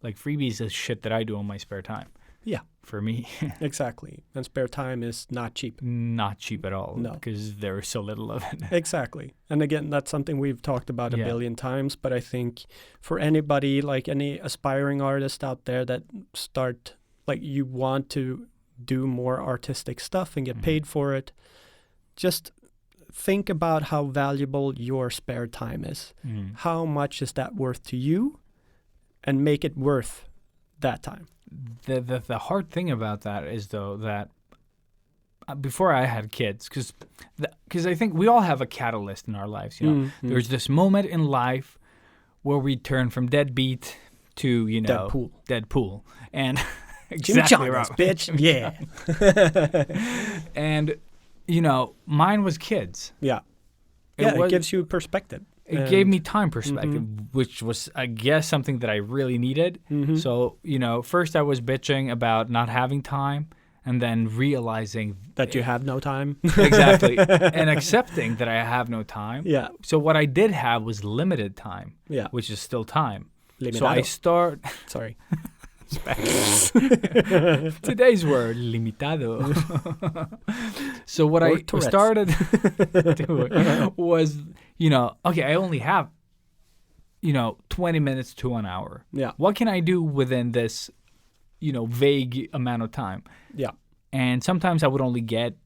Like freebies is shit that I do on my spare time. Yeah. For me. Exactly. And spare time is not cheap. Not cheap at all. No. Because there is so little of it. Exactly. And again, that's something we've talked about a billion times. But I think for anybody, like any aspiring artist out there that start, like you want to do more artistic stuff and get paid for it, just think about how valuable your spare time is. How much is that worth to you? And make it worth that time. The hard thing about that is, though, that before I had kids, because I think we all have a catalyst in our lives. There's this moment in life where we turn from deadbeat to, Deadpool. And exactly right. Bitch. Yeah. And, mine was kids. Yeah. It gives you perspective. It gave me time perspective, which was, I guess, something that I really needed. So, first I was bitching about not having time and then realizing that you have no time. Exactly. And accepting that I have no time. Yeah. So what I did have was limited time, which is still time. Limitado. So I start... Sorry. Today's word, limitado. So what I started doing was, okay, I only have, 20 minutes to an hour. Yeah. What can I do within this, vague amount of time? Yeah. And sometimes I would only get,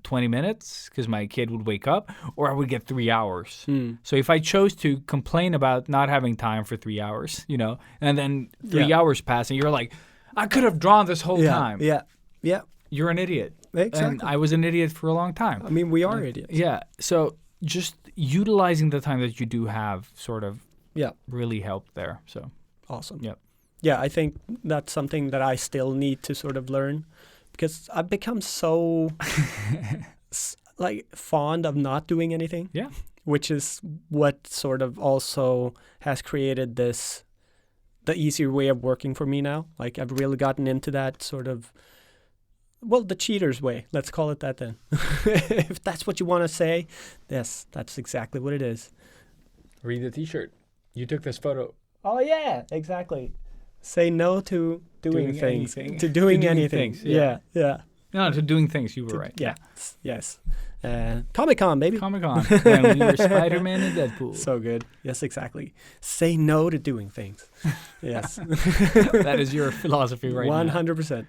20 minutes because my kid would wake up, or I would get 3 hours. So if I chose to complain about not having time for 3 hours, and then 3 hours pass and you're like, I could have drawn this whole time. Yeah. Yeah. You're an idiot. Exactly. And I was an idiot for a long time. I mean, we are idiots. Yeah. So just utilizing the time that you do have sort of really helped there. So awesome. Yep. Yeah, I think that's something that I still need to sort of learn. Because I've become so fond of not doing anything. Yeah. Which is what sort of also has created the easier way of working for me now. Like I've really gotten into that sort of, the cheater's way. Let's call it that then. If that's what you want to say, yes, that's exactly what it is. Read the t-shirt. You took this photo. Oh, yeah, exactly. Say no to doing things. Anything. To doing to anything. Things, yeah. No, to doing things. You were right. Yes. Comic-Con, baby. Comic-Con. When we were Spider-Man and Deadpool. So good. Yes, exactly. Say no to doing things. Yes. That is your philosophy right 100%.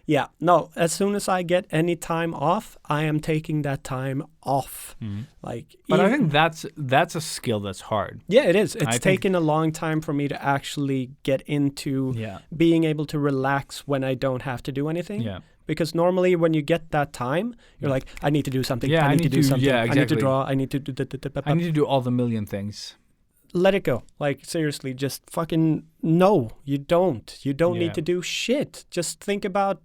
Yeah. No, as soon as I get any time off, I am taking that time off. Like, But I think that's a skill that's hard. Yeah, it is. It's taken a long time for me to actually get into being able to relax when I don't have to do anything. Yeah. Because normally when you get that time, you're like, I need to do something. Yeah, I need to do something. Yeah, exactly. I need to draw. I need to do. I need to do all the million things. Let it go. Like, seriously, just fucking no. You don't. You don't need to do shit. Just think about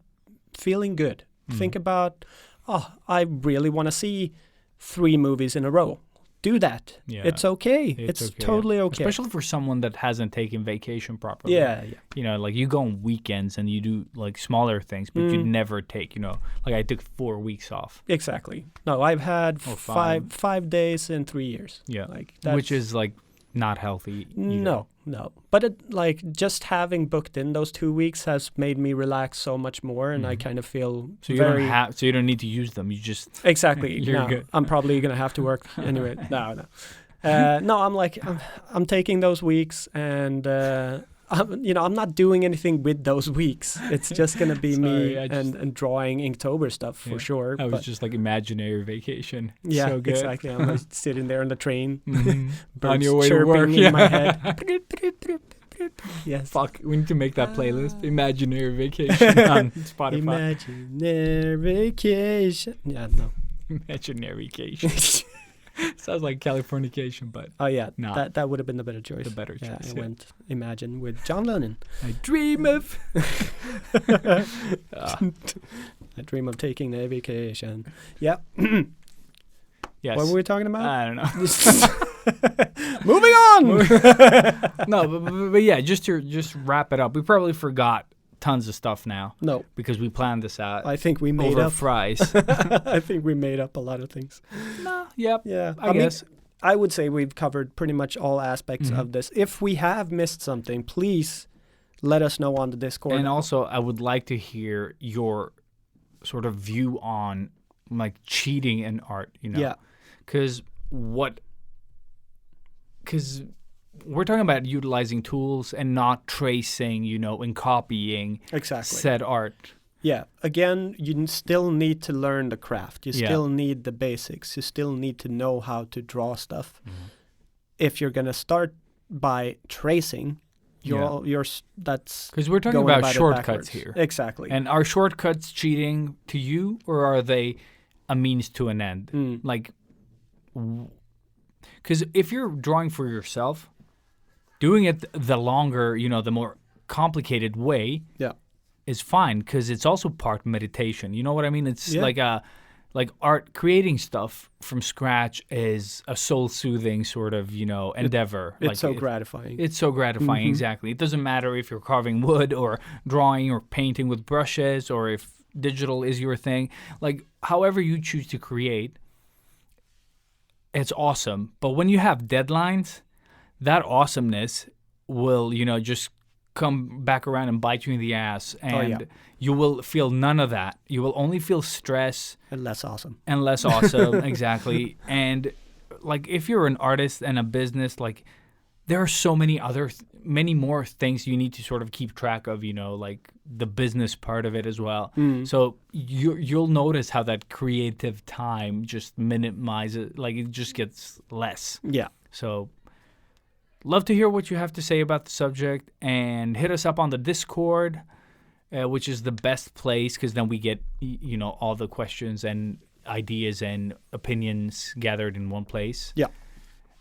feeling good. Think about, I really want to see 3 movies in a row. Do that. Yeah. It's okay. It's okay, totally okay. Especially for someone that hasn't taken vacation properly. Yeah. You know, like you go on weekends and you do like smaller things, but you never take, you know, like I took 4 weeks off. Exactly. No, I've had 5 days in 3 years. Yeah. Like which is like not healthy either. No. But it, like just having booked in those 2 weeks has made me relax so much more, and I kind of feel so you don't need to use them. You just exactly. You're good. I'm probably gonna have to work anyway. No. I'm like I'm taking those weeks, and I'm not doing anything with those weeks. It's just gonna be me and drawing Inktober stuff for sure. I was just like imaginary vacation. Yeah, so good. exactly. I'm just sitting there on the train, on your way to chirping work. in my head. Yes. Fuck, we need to make that playlist. Imaginary vacation on Spotify. Imaginary vacation. Yeah, no. Imaginary vacation. Sounds like Californication, but nah. That would have been the better choice. The better choice. I went Imagine with John Lennon. I dream of. I dream of taking a vacation. Yeah. Yes. What were we talking about? I don't know. Moving on. No, but yeah, just to wrap it up. We probably forgot tons of stuff now. No, because we planned this out. I think we made over up fries. I think we made up a lot of things. No, yep. Yeah, I guess. I would say we've covered pretty much all aspects of this. If we have missed something, please let us know on the Discord. And also, I would like to hear your sort of view on like cheating in art. You know, because we're talking about utilizing tools and not tracing, you know, and copying said art. Yeah. Again, you still need to learn the craft. You still need the basics. You still need to know how to draw stuff. If you're gonna start by tracing, that's because we're talking about shortcuts here. Exactly. And are shortcuts cheating to you, or are they a means to an end? Like, because if you're drawing for yourself, doing it the longer, you know, the more complicated way is fine, because it's also part meditation. You know what I mean? It's like art, creating stuff from scratch is a soul-soothing sort of, you know, endeavor. It's so gratifying. It's so gratifying, exactly. It doesn't matter if you're carving wood or drawing or painting with brushes, or if digital is your thing. Like, however you choose to create, it's awesome. But when you have deadlines, that awesomeness will, you know, just come back around and bite you in the ass, and you will feel none of that. You will only feel stress and less awesome. Exactly. And like, if you're an artist and a business, like, there are so many many more things you need to sort of keep track of, you know, like the business part of it as well. So you'll notice how that creative time just minimizes, like it just gets less. Yeah. So love to hear what you have to say about the subject, and hit us up on the Discord, which is the best place, because then we get, you know, all the questions and ideas and opinions gathered in one place. Yeah.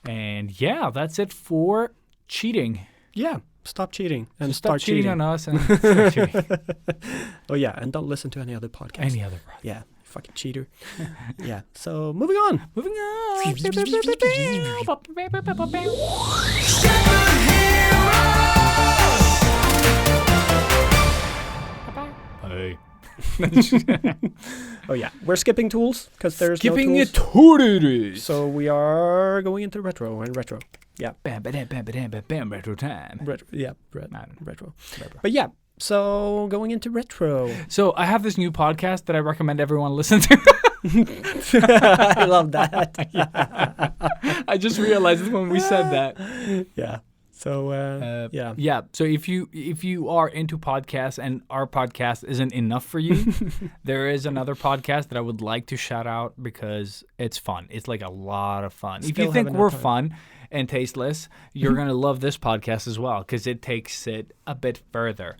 And yeah, that's it for cheating. Yeah. Stop cheating and start cheating on us and start cheating. Oh yeah, and don't listen to any other podcast. Any other podcast. Yeah, fucking cheater. Yeah. So moving on. Hey. Oh yeah, we're skipping tools because there's skipping no tools. So we are going into retro. Yeah. Bam, bam, bam, bam, bam, bam, retro time. Retro. But yeah, So going into retro. So I have this new podcast that I recommend everyone listen to. I love that. Yeah. I just realized it when we said that. Yeah. So yeah. Yeah. So if you are into podcasts and our podcast isn't enough for you, there is another podcast that I would like to shout out because it's fun. It's like a lot of fun. If you think we're fun and tasteless, you're gonna love this podcast as well because it takes it a bit further.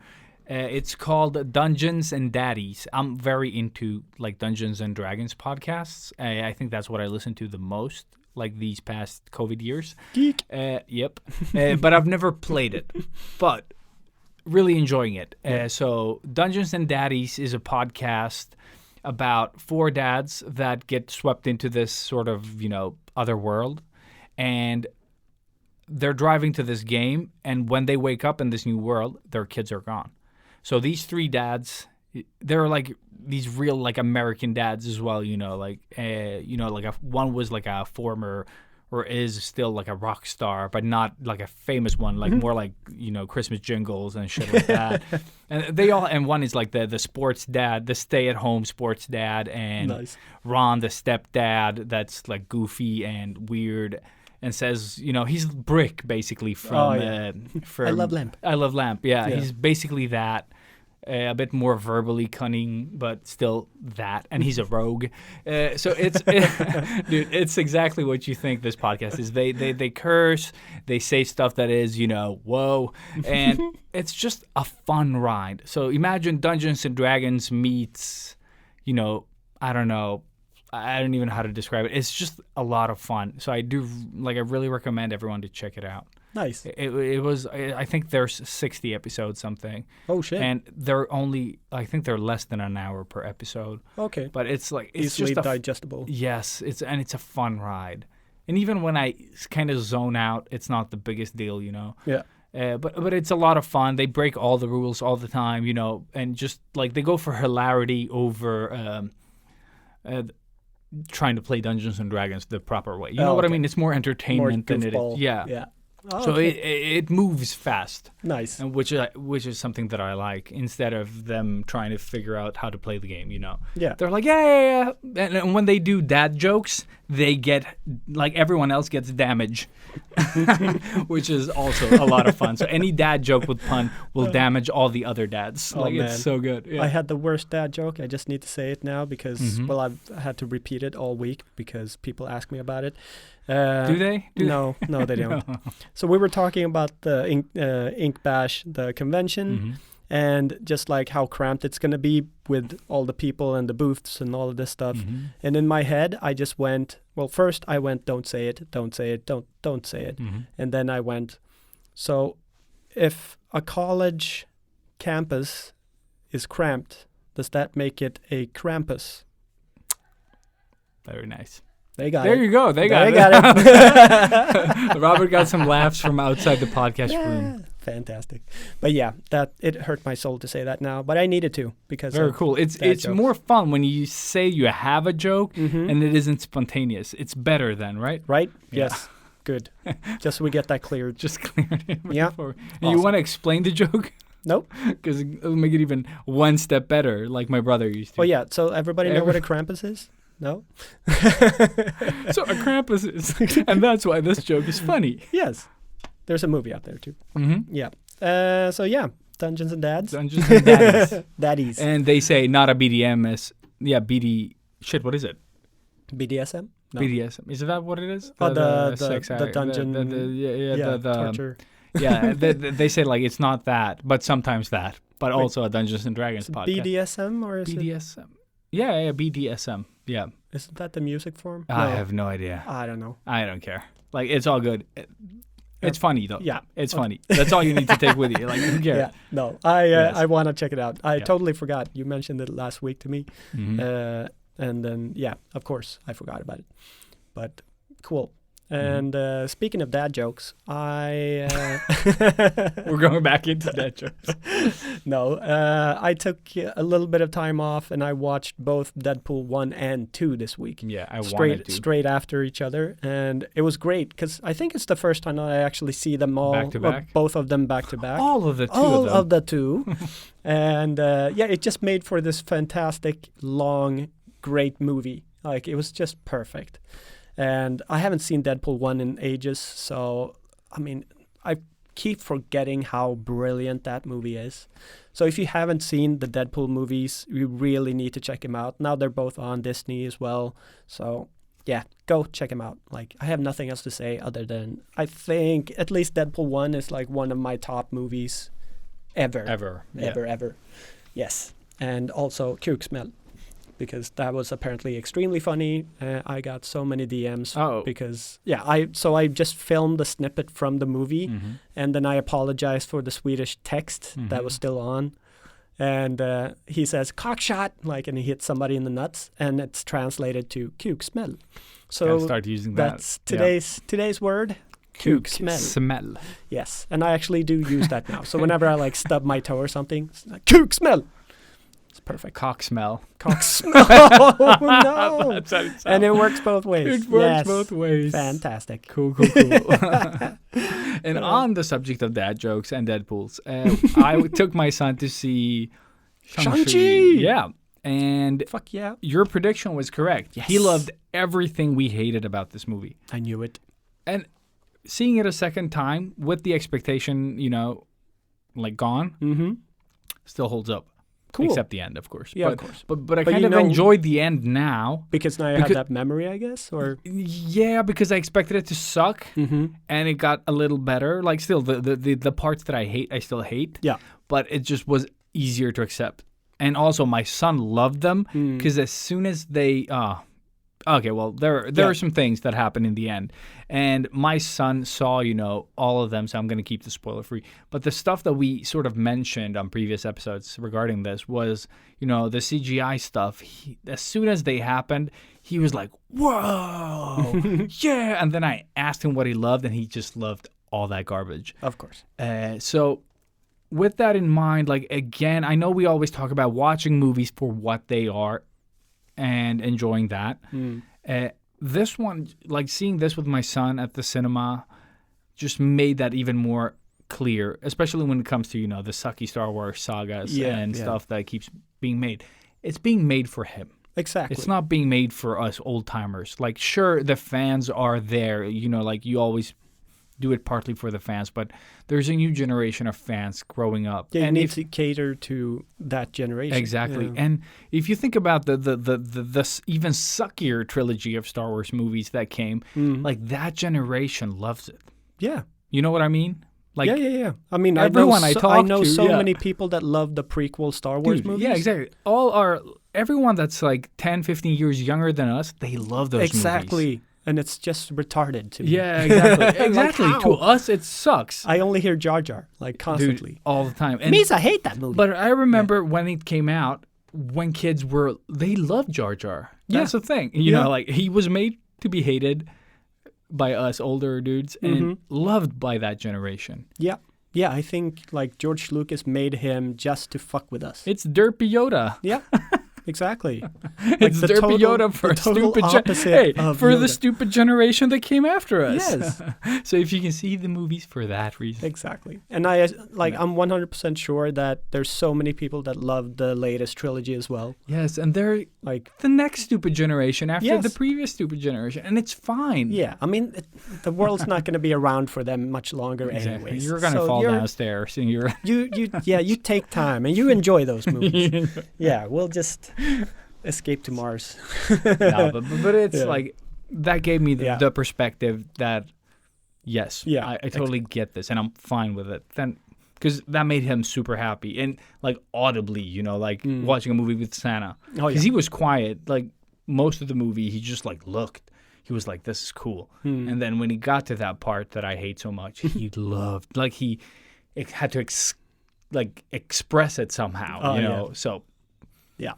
It's called Dungeons and Daddies. I'm very into like Dungeons and Dragons podcasts. I think that's what I listen to the most, like these past COVID years. Geek. Yep. But I've never played it, but really enjoying it. So Dungeons and Daddies is a podcast about 4 dads that get swept into this sort of, other world. And they're driving to this game. And when they wake up in this new world, their kids are gone. So these 3 dads, they're like these real like American dads as well, one was like a former or is still like a rock star, but not like a famous one, like more like, Christmas jingles and shit like that. And one is like the sports dad, the stay-at-home sports dad, and Nice. Ron, the stepdad, that's like goofy and weird. And says, he's Brick basically from. From I Love Lamp. I Love Lamp. Yeah, Yeah. he's basically that. A bit more verbally cunning, but still that. And he's a rogue. So it's, dude, it's exactly what you think this podcast is. They curse, they say stuff that is, whoa, and it's just a fun ride. So imagine Dungeons and Dragons meets, I don't know. I don't even know how to describe it. It's just a lot of fun. So I really recommend everyone to check it out. Nice. It was, I think there's 60 episodes something. Oh shit. And I think they're less than an hour per episode. Okay. But it's like, it's Easily just digestible. Yes, it's a fun ride. And even when I kind of zone out, it's not the biggest deal, Yeah. But it's a lot of fun. They break all the rules all the time, and just like they go for hilarity over trying to play Dungeons and Dragons the proper way. You know what I mean? It's more entertainment than it is. Yeah. Yeah. Oh, So okay. it moves fast, Nice. and which is something that I like. Instead of them trying to figure out how to play the game, Yeah. they're like yeah. And when they do dad jokes, they get like everyone else gets damage, which is also a lot of fun. So any dad joke with pun will damage all the other dads. Oh, like man. it's so good. Yeah. I had the worst dad joke. I just need to say it now because, Mhm. well, I've had to repeat it all week because people ask me about it. Do they? No, they don't. So we were talking about the Ink Bash, the convention, Mhm. and just like how cramped it's going to be with all the people and the booths and all of this stuff. Mhm. And in my head, I just went, well, first I went, don't say it, don't say it, don't say it. Mhm. And then I went, so if a college campus is cramped, does that make it a Krampus? Very nice. They got There it. you go. They got it. Robert got some laughs from outside the podcast Yeah, room. fantastic. But yeah, that it hurt my soul to say that now, but I needed to because Very of cool. It's dad jokes. more fun when you say you have a joke Mhm. and it isn't spontaneous. It's better then, right? right? Yeah. Yes, good. Just so we get that cleared. Just clear it. Yeah. Before. And you Awesome. want to explain the joke? Nope. Because it'll make it even one step better, like my brother used to. Oh yeah, so everybody know what a Krampus is? No? So a Krampus is, and that's why this joke is funny. Yes. There's a movie out there too. Mm-hmm. Yeah. So yeah, Dungeons and Dads. Dungeons and Daddies. Daddies. And they say not a BDMS. Yeah, Shit, what is it? BDSM? No. BDSM. Is that what it is? Oh, the sex the act, dungeon. the torture. yeah, they say like it's not that, but sometimes that, but also a Dungeons and Dragons Is it podcast. BDSM or is it? BDSM. Yeah, BDSM. Yeah. Isn't that the music form? I No. have no idea. I don't know. I don't care. Like it's all good. It's funny though. Yeah. It's Okay. funny. That's all you need to take with you. Like who cares? Yeah. No. I Yes. I want to check it out. I Yeah. totally forgot. You mentioned it last week to me. Mhm. And then yeah, of course I forgot about it. But cool. And speaking of dad jokes, I We're going back into that jokes. I took a little bit of time off and I watched both Deadpool 1 and 2 this week. Yeah, I wanted to. Straight after each other, and it was great because I think it's the first time I actually see them all Back to back? both of them back to back. All of the two All of them. of the two. And it just made for this fantastic, long, great movie. Like, it was just perfect. And I haven't seen Deadpool 1 in ages, so, I mean, I keep forgetting how brilliant that movie is. So if you haven't seen the Deadpool movies, you really need to check them out. Now they're both on Disney as well. So, yeah, go check them out. Like, I have nothing else to say other than I think at least Deadpool 1 is like one of my top movies ever. Yeah. Ever. Yes. And also Kuk Smell, because that was apparently extremely funny. I got so many DMs because I just filmed the snippet from the movie, and then I apologized for the Swedish text that was still on. And he says cockshot, like, and he hits somebody in the nuts, and it's translated to Kuk Smell. So Gotta start using that. that's today's word. Kuk smell. Smell. Yes, and I actually do use that now. So whenever I like stub my toe or something, it's like, Kuk smell. It's perfect. Cock smell. Cock smell. Oh, no. That's how it sounds. And it works both ways. It works Yes. both ways. Fantastic. Cool. And on the subject of dad jokes and Deadpools, I took my son to see Shang-Chi. Yeah. And Fuck yeah. your prediction was correct. Yes. He loved everything we hated about this movie. I knew it. And seeing it a second time with the expectation, like gone, still holds up. Cool. Except the end, of course. Yeah, but, of course. But I But kind you of know- enjoyed the end now. Because now you have that memory, I guess? Or Yeah, because I expected it to suck, and it got a little better. Like, still, the parts that I hate, I still hate. Yeah. But it just was easier to accept. And also, my son loved them, because as soon as they... okay, well, there are some things that happen in the end. And my son saw, all of them, so I'm going to keep the spoiler free. But the stuff that we sort of mentioned on previous episodes regarding this was, the CGI stuff. As soon as they happened, he was like, whoa, yeah. And then I asked him what he loved, and he just loved all that garbage. of course. So with that in mind, like, again, I know we always talk about watching movies for what they are and enjoying that. This one, like, seeing this with my son at the cinema just made that even more clear, especially when it comes to, the sucky Star Wars sagas and stuff that keeps being made. It's being made for him. Exactly. It's not being made for us old timers. Like, sure, the fans are there, like you always do it partly for the fans, but there's a new generation of fans growing up. Yeah, you and need to cater to that generation. Exactly. Yeah. And if you think about the even suckier trilogy of Star Wars movies that came, like, that generation loves it. Yeah. You know what I mean? Like, Yeah. I mean, everyone I I know talk to, so yeah. many people that love the prequel Star Wars dude, movies. yeah, exactly. Everyone that's like 10, 15 years younger than us, they love those movies. Exactly. And it's just retarded to me. Yeah, exactly. Exactly. how? To us, it sucks. I only hear Jar Jar, like, constantly. Dude, all the time. And, I hate that movie. but I remember when it came out, when kids they loved Jar Jar. That's the thing. You know, like, he was made to be hated by us older dudes and loved by that generation. Yeah. Yeah, I think, like, George Lucas made him just to fuck with us. It's Derpy Yoda. Yeah. Exactly. It's the Derpy total- Yoda for the total opposite of for the Yoda. stupid generation that came after us. Yes. So if you can see the movies for that reason. Exactly. And I'm 100% sure that there's so many people that love the latest trilogy as well. Yes, and they're Like, the next stupid generation after Yes. the previous stupid generation, and it's fine. yeah, I mean, the world's not going to be around for them much longer Exactly. anyways. You're gonna So fall downstairs, and you're you take time and you enjoy those movies. Yeah, we'll just escape to Mars. no, but it's Yeah. like that gave me the, Yeah. the perspective that yes, Yeah, I totally get this, and I'm fine with it. Then because that made him super happy and like audibly, like watching a movie with Santa. Oh, Because he was quiet, like most of the movie. He just like looked. He was like, "This is cool." And then when he got to that part that I hate so much, he loved. Like he had to express it somehow, Oh, you know. So Yeah.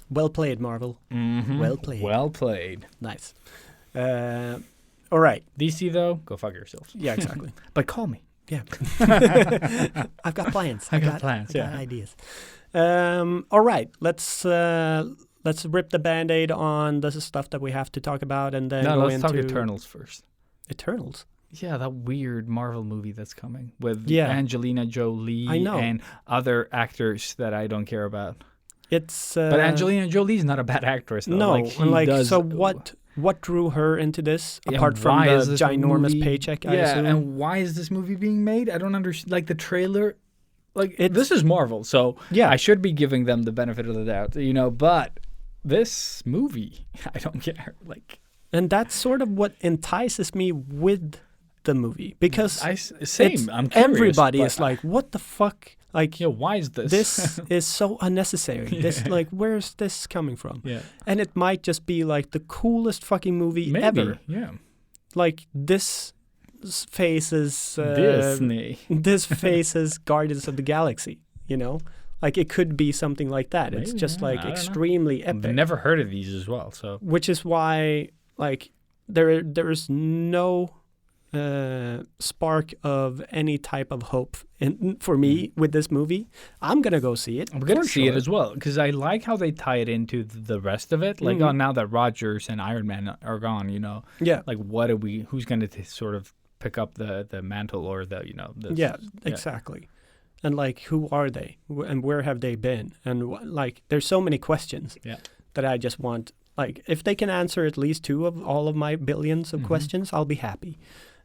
Well played, Marvel. Well played. well played. Nice. All right. DC though, go fuck yourselves. Yeah, exactly. But call me. Yeah. I've got plans. I got plans, I've got yeah. ideas. All right. Let's rip the Band-Aid on the stuff that we have to talk about and then No, go let's into talk Eternals first. Eternals. Yeah, that weird Marvel movie that's coming with Yeah. Angelina Jolie I know. and other actors that I don't care about. It's But Angelina Jolie's not a bad actress. Though. no, he and like does, so what drew her into this and apart from why the is this ginormous movie- paycheck? I Yeah, assume. and why is this movie being made? I don't understand. Like the trailer, like this is Marvel, so Yeah. I should be giving them the benefit of the doubt, But this movie, I don't care. Like And that's sort of what entices me with the movie because same. I'm curious. everybody but is like, what the fuck? Like, why is this? this is so unnecessary. This, like, where's this coming from? Yeah, And it might just be like the coolest fucking movie maybe. ever. Yeah, Like this faces Disney. This faces Guardians of the Galaxy. Like it could be something like that. It's Maybe, just yeah, like I don't know. extremely epic. I've never heard of these as well. So Which is why, like, there is no spark of any type of hope for me with this movie. I'm gonna go see it. I'm gonna for see it sure. as well because I like how they tie it into the rest of it. Like, Mhm. now that Rogers and Iron Man are gone, Yeah, like what are we? Who's gonna sort of pick up the mantle or the yeah, exactly. And like, who are they, and where have they been? And like, there's so many questions Yeah. that I just want. Like, if they can answer at least 2 of all of my billions of Mhm. questions, I'll be happy.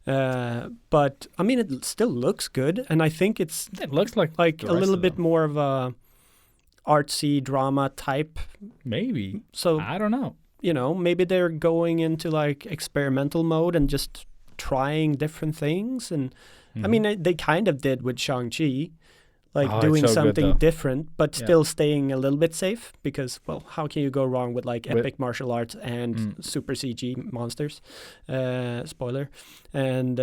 But I mean, it still looks good, and I think it's It looks like like the a rest little of bit them. more of a artsy drama type. Maybe. So I don't know. maybe they're going into like experimental mode and just trying different things. And I mean, they kind of did with Shang-Chi, like Oh, it's doing so good, something though. different, but Yeah. still staying a little bit safe because, well, how can you go wrong with like With- epic martial arts and super CG monsters? Spoiler. And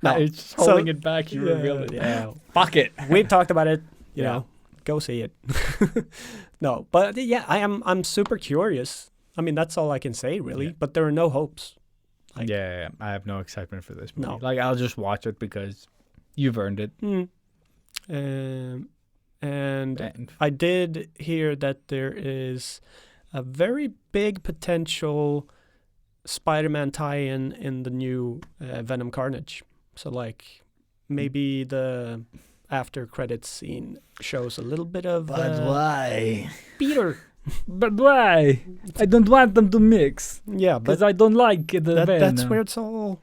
no, it's So- holding it back. You yeah, revealed it. yeah. Fuck it. We've talked about it. You Yeah. know, go see it. No, but yeah, I'm super curious. I mean, that's all I can say, really. Yeah. But there are no hopes. Like- yeah, I have no excitement for this movie. No. Like, I'll just watch it because you've earned it. And And I did hear that there is a very big potential Spider-Man tie-in in the new Venom Carnage. So like maybe the after credits scene shows a little bit of why? Peter. But why? I don't want them to mix Yeah, because but I don't like the that's Venom. where it's all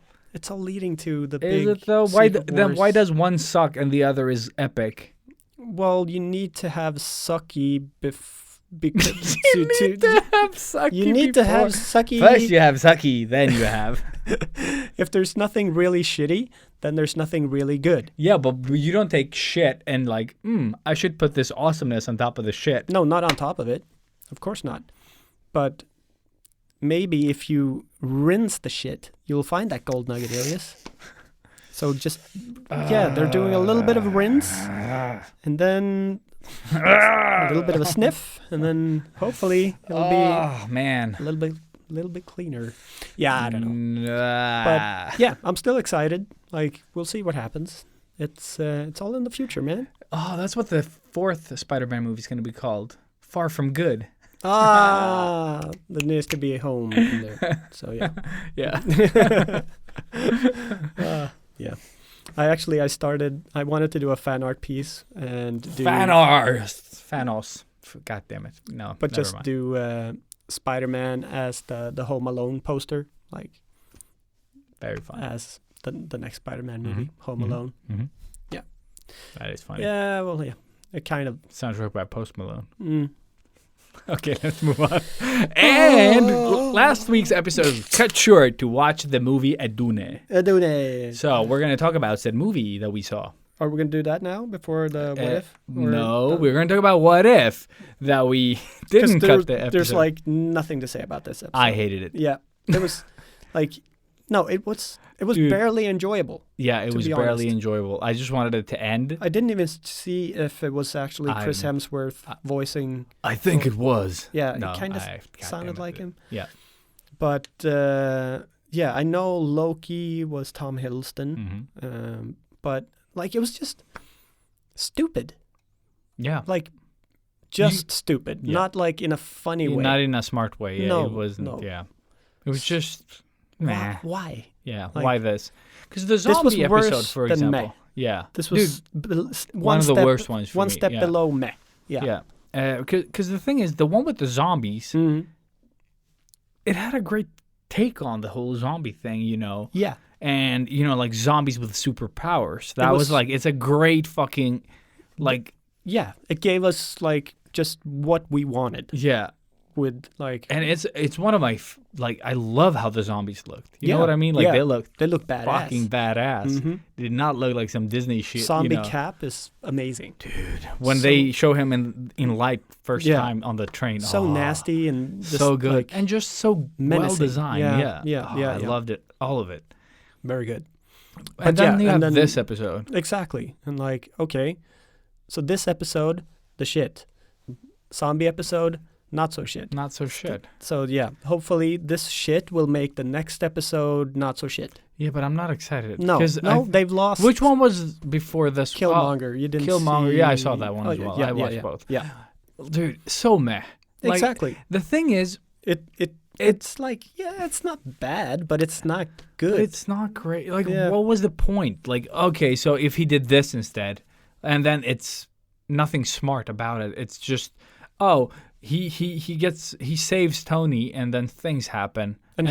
leading to the Is big it though? Why Secret then? Why Wars. does one suck and the other is epic? Well, you need to have sucky because You need to have sucky. you need to have sucky. First you have sucky, then you have. If there's nothing really shitty, then there's nothing really good. Yeah, but you don't take shit and like, I should put this awesomeness on top of the shit. No, not on top of it. Of course not. But maybe if you rinse the shit, you'll find that gold nugget, Elias. So just, they're doing a little bit of a rinse, and then a little bit of a sniff, and then hopefully it'll be Oh man. a little bit cleaner. Yeah, I don't know. Nah. But yeah, I'm still excited. Like, we'll see what happens. It's all in the future, man. Oh, that's what the 4th Spider-Man movie is going to be called. Far From Good. There needs to be a home in there. So yeah. Yeah. Yeah. I wanted to do a fan art piece and do Thanos. God damn it. No. but never just mind. do Spider-Man as the Home Alone poster, like Very fun. as the next Spider-Man movie, Home Mhm. Alone. Mm-hmm. Yeah. That is funny. Yeah, well, yeah. It kind of Soundtrack by Post Malone. mm. Okay, let's move on. And last week's episode was cut short to watch the movie Dune. Dune. So we're going to talk about said movie that we saw. Are we gonna do that now before the what if? Or No, the- we're going to talk about what if that we 'cause didn't cut the episode. there's like nothing to say about this episode. I hated it. Yeah, it was like no, it was Dude. barely enjoyable. Yeah, it To was be barely honest. enjoyable. I just wanted it to end. I didn't even see if it was actually Chris Hemsworth voicing. I think it was. Yeah, No, it kind of God sounded damn it, like dude. him. Yeah. But yeah, I know Loki was Tom Hiddleston, but like it was just stupid. Yeah. Like just stupid, Yeah. not like in a funny way. Not in a smart way. Yeah, No, it wasn't. no. Yeah. It was just meh. Why? Yeah. Like, why this? Because the this was zombie worse episode, for than example. meh. Yeah. This was one of the worst ones for one me, step yeah. below meh. Yeah. Yeah. Because the thing is, the one with the zombies, Mhm. it had a great take on the whole zombie thing, you know. Yeah. And, you know, like zombies with superpowers. That was was- like, it's a great fucking, like, Yeah. It gave us like just what we wanted yeah. with like And it's one of my, like, I love how the zombies looked. You know Yeah, what I mean? Like, yeah. they look badass. fucking badass. Mhm. They did not look like some Disney shit. Zombie you know? Cap is amazing. When they show him in light first Yeah. time on the train. So oh, nasty and just, so good. like, and just so menacing. well designed. Yeah, Yeah. yeah, I yeah. loved it. All of it. very good. And But then you yeah, have and then- this episode. Exactly. And like, okay, so this episode, the shit. Zombie episode, not so shit. Not so shit. So yeah, hopefully this shit will make the next episode not so shit. Yeah, but I'm not excited. No, 'Cause no, they've lost. which one was before this? Killmonger? You didn't Killmonger. see... Yeah, I saw that one Oh, as yeah, well. Yeah, I watched yeah, both. Yeah, Dude, so meh. Like, exactly. The thing is, It's like, yeah, it's not bad, but it's not good. it's not great. Like, Yeah. what was the point? Like, okay, so if he did this instead, and then it's nothing smart about it. It's just, oh, he saves Tony, and then things happen. and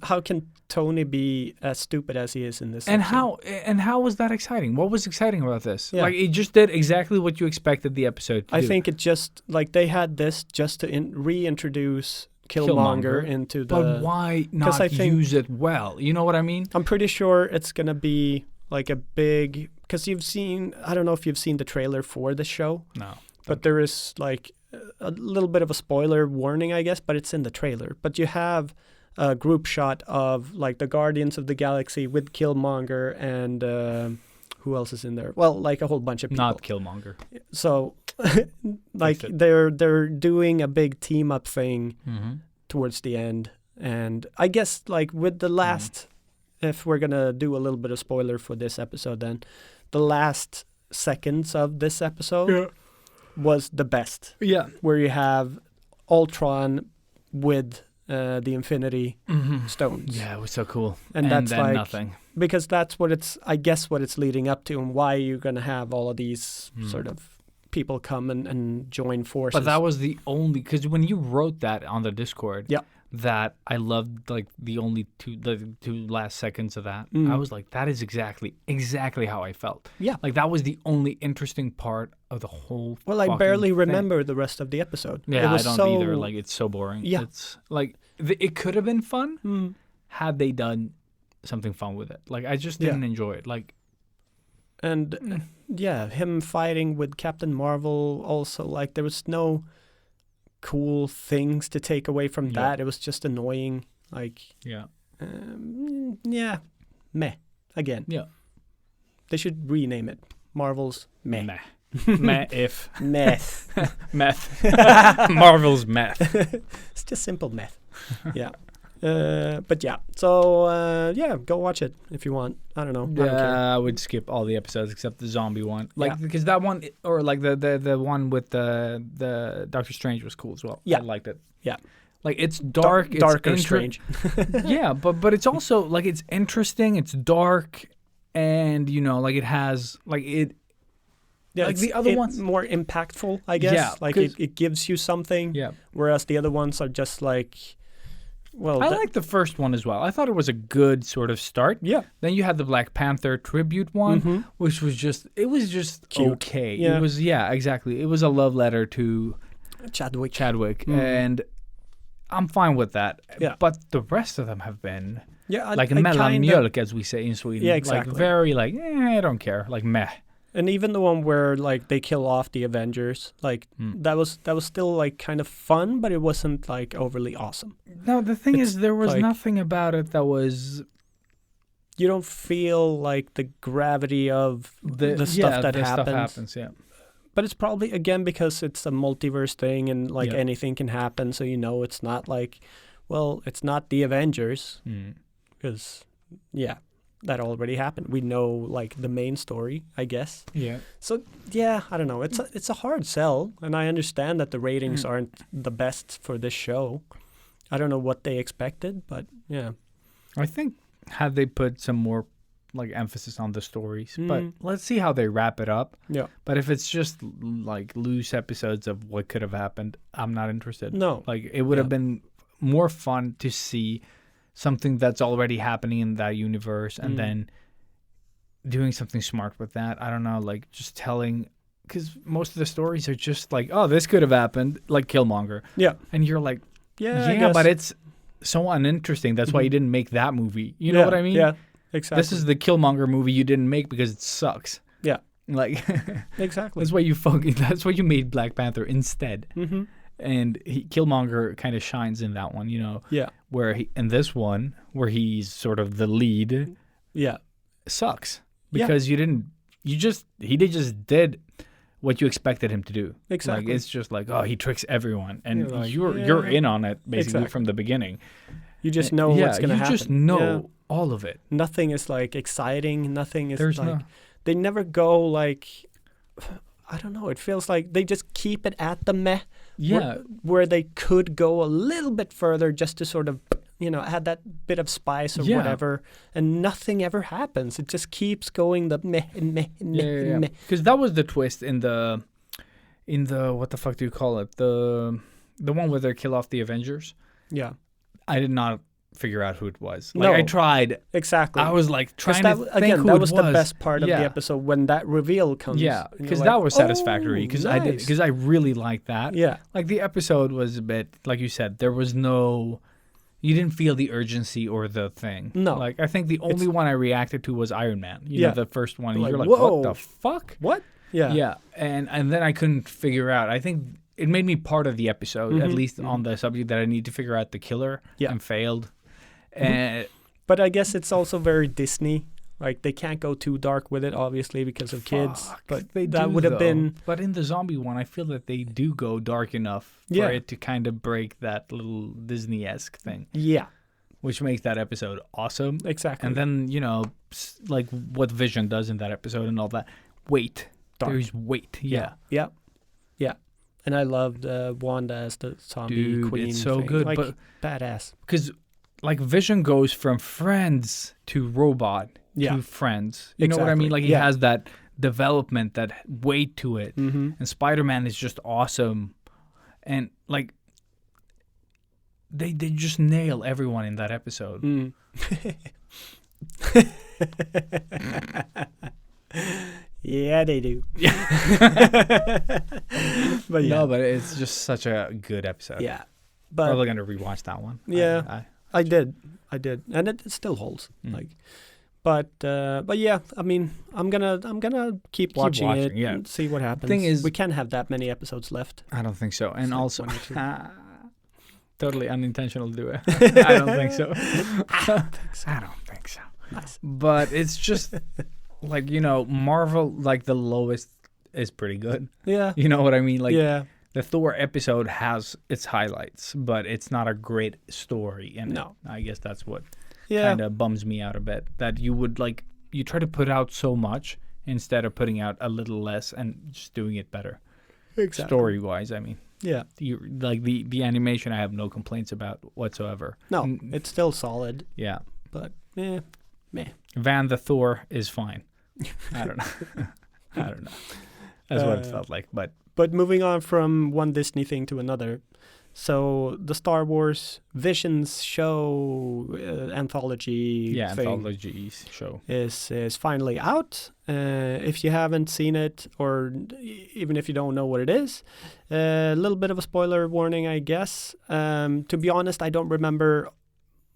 how can Tony be as stupid as he is in this? And episode? how was that exciting? What was exciting about this? Yeah. Like, it just did exactly what you expected the episode to I do. think it just like they had this just to reintroduce Killmonger into the. But why not I think- use it well? You know what I mean? I'm pretty sure it's gonna be like a big because you've seen. I don't know if you've seen the trailer for the show, No. but there is like a little bit of a spoiler warning, I guess, but it's in the trailer. But you have a group shot of like the Guardians of the Galaxy with Killmonger and who else is in there? Well, like a whole bunch of people. Not Killmonger. So like Fix it. they're doing a big team up thing Mm-hmm. towards the end, and I guess like with the last, if we're gonna do a little bit of spoiler for this episode, then the last seconds of this episode was the best, Yeah. where you have Ultron with the Infinity Stones, Yeah, it was so cool. And that's then like- nothing. because that's what it's, I guess, what it's leading up to, and why you're gonna have all of these sort of people come and join forces. But that was the only, because when you wrote that on the Discord, Yeah. that I loved like the two last seconds of that. I was like, that is exactly how I felt. Yeah. Like that was the only interesting part of the whole. Well, I fucking barely thing. remember the rest of the episode. Yeah, it was I don't so, either. Like it's so boring. Yeah. It's like it could have been fun had they done something fun with it. Like I just didn't enjoy it. Like And yeah, him fighting with Captain Marvel also, like there was no cool things to take away from Yeah. that. It was just annoying. Like, yeah, yeah, meh. Again, yeah, they should rename it. Marvel's meh. meh, meh if Meth. meth, Marvel's meth. It's just simple meth. Yeah. But yeah, so yeah, go watch it if you want. I don't know. I don't care. Yeah, I would skip all the episodes except the zombie one. Like Yeah. because that one, or like the one with the Doctor Strange was cool as well. Yeah. I liked it. Yeah. Like it's dark, it's darker strange. Yeah, but it's also like it's interesting. It's dark, and you know, like it has like it. Yeah, Like it's the other ones- more impactful, I guess. Yeah, like 'cause- it gives you something. Yeah, Whereas the other ones are just like, well, I like the first one as well. I thought it was a good sort of start. yeah, Then you had the Black Panther tribute one, which was just Cute. okay. Yeah. It was exactly. It was a love letter to Chadwick. and I'm fine with that. Yeah. But the rest of them have been Yeah, like I mellanmjölk, as we say in Sweden. Yeah, exactly. Like very like, I don't care. Like meh. And even the one where like they kill off the Avengers, like that was still like kind of fun, but it wasn't like overly awesome. No, the thing It's is, there was like- nothing about it that was You don't feel like the gravity of the stuff that happens. Stuff happens, yeah. But it's probably again because it's a multiverse thing and like Yeah. anything can happen, so you know it's not like well, it's not the Avengers Mm. because, yeah, that already happened. We know like the main story, I guess. Yeah. So yeah, I don't know. It's a hard sell, and I understand that the ratings aren't the best for this show. I don't know what they expected, but yeah. I think had they put some more like emphasis on the stories, but let's see how they wrap it up. Yeah. But if it's just like loose episodes of what could have happened, I'm not interested. No. Like it would have been more fun to see something that's already happening in that universe and then doing something smart with that. I don't know, like just telling, because most of the stories are just like, oh, this could have happened, like Killmonger. Yeah. And you're like, Yeah. I yeah, guess. but it's so uninteresting. That's why you didn't make that movie. You know what I mean? Yeah. Exactly. This is the Killmonger movie you didn't make because it sucks. Yeah. Like Exactly. that's why you made Black Panther instead. Mm-hmm. And Killmonger kind of shines in that one, you know. Yeah. Where in this one, where he's sort of the lead, Yeah. sucks Yeah. because he just did what you expected him to do. Exactly. Like it's just like, oh, he tricks everyone, and You're like, you're in on it basically Exactly. from the beginning. You just know what's gonna happen. You just know Yeah. all of it. Nothing is like exciting. Nothing is There's like no. they never go like I don't know. It feels like they just keep it at the meh. Yeah. Where they could go a little bit further just to sort of add that bit of spice or Yeah. whatever, and nothing ever happens. It just keeps going the meh and meh and meh and meh. Because that was the twist in the what the fuck do you call it? The one where they kill off the Avengers. Yeah, I did not figure out who it was. Like I No. tried. exactly. I was like 'Cause trying that, to think again, who that it was the best part of Yeah. the episode when that reveal comes. Yeah, and you're because like, that was satisfactory. Because "Oh, nice." I really liked that. Yeah, Like the episode was a bit like you said. There was no. You didn't feel the urgency or the thing. No. Like I think the only one I reacted to was Iron Man. You Yeah. know, the first one. And Like, you're like, whoa. what the fuck? what? Yeah, Yeah, and then I couldn't figure out. I think it made me part of the episode, at least on the subject that I need to figure out the killer. Yeah. And failed. And But I guess it's also very Disney. Like they can't go too dark with it, obviously, because of kids. fuck, But they that do, would have though. been But in the zombie one, I feel that they do go dark enough Yeah. for it to kind of break that little Disney-esque thing, yeah, which makes that episode awesome. exactly. And then like what Vision does in that episode and all that. Weight. Dark. There's weight. Yeah. yeah. And I loved Wanda as the zombie Dude, queen. it's so thing. good, Like, but badass. because like Vision goes from friends to robot Yeah. to friends. You know what I mean? Exactly. Like he Yeah. has that development, that weight to it. Mm-hmm. And Spider-Man is just awesome. And like they just nail everyone in that episode. Mm. Yeah, they do. But yeah, No, but it's just such a good episode. yeah. But Probably gonna rewatch that one. Yeah. I did, and it still holds. Mm. Like, but yeah, I mean, I'm gonna keep watching it, watching, yeah. and see what happens. Thing is- we can't have that many episodes left. I don't think so. And It's like also, 1 or 2. totally unintentional do it. I don't think so. I don't think so. Nice. But it's just like, Marvel, like the lowest is pretty good. Yeah, You know what I mean? Like yeah, the Thor episode has its highlights, but it's not a great story. And No. I guess that's what yeah. kind of bums me out a bit. That you would you try to put out so much instead of putting out a little less and just doing it better. Exactly. Story wise, I mean. Yeah. Like the animation, I have no complaints about whatsoever. No, Mm. it's still solid, Yeah, but meh. Van the Thor is fine. I don't know. I don't know. That's what it felt like. But moving on from one Disney thing to another, so the Star Wars Visions show anthology thing anthology show. is finally out. If you haven't seen it, or even if you don't know what it is, a little bit of a spoiler warning, I guess. To be honest, I don't remember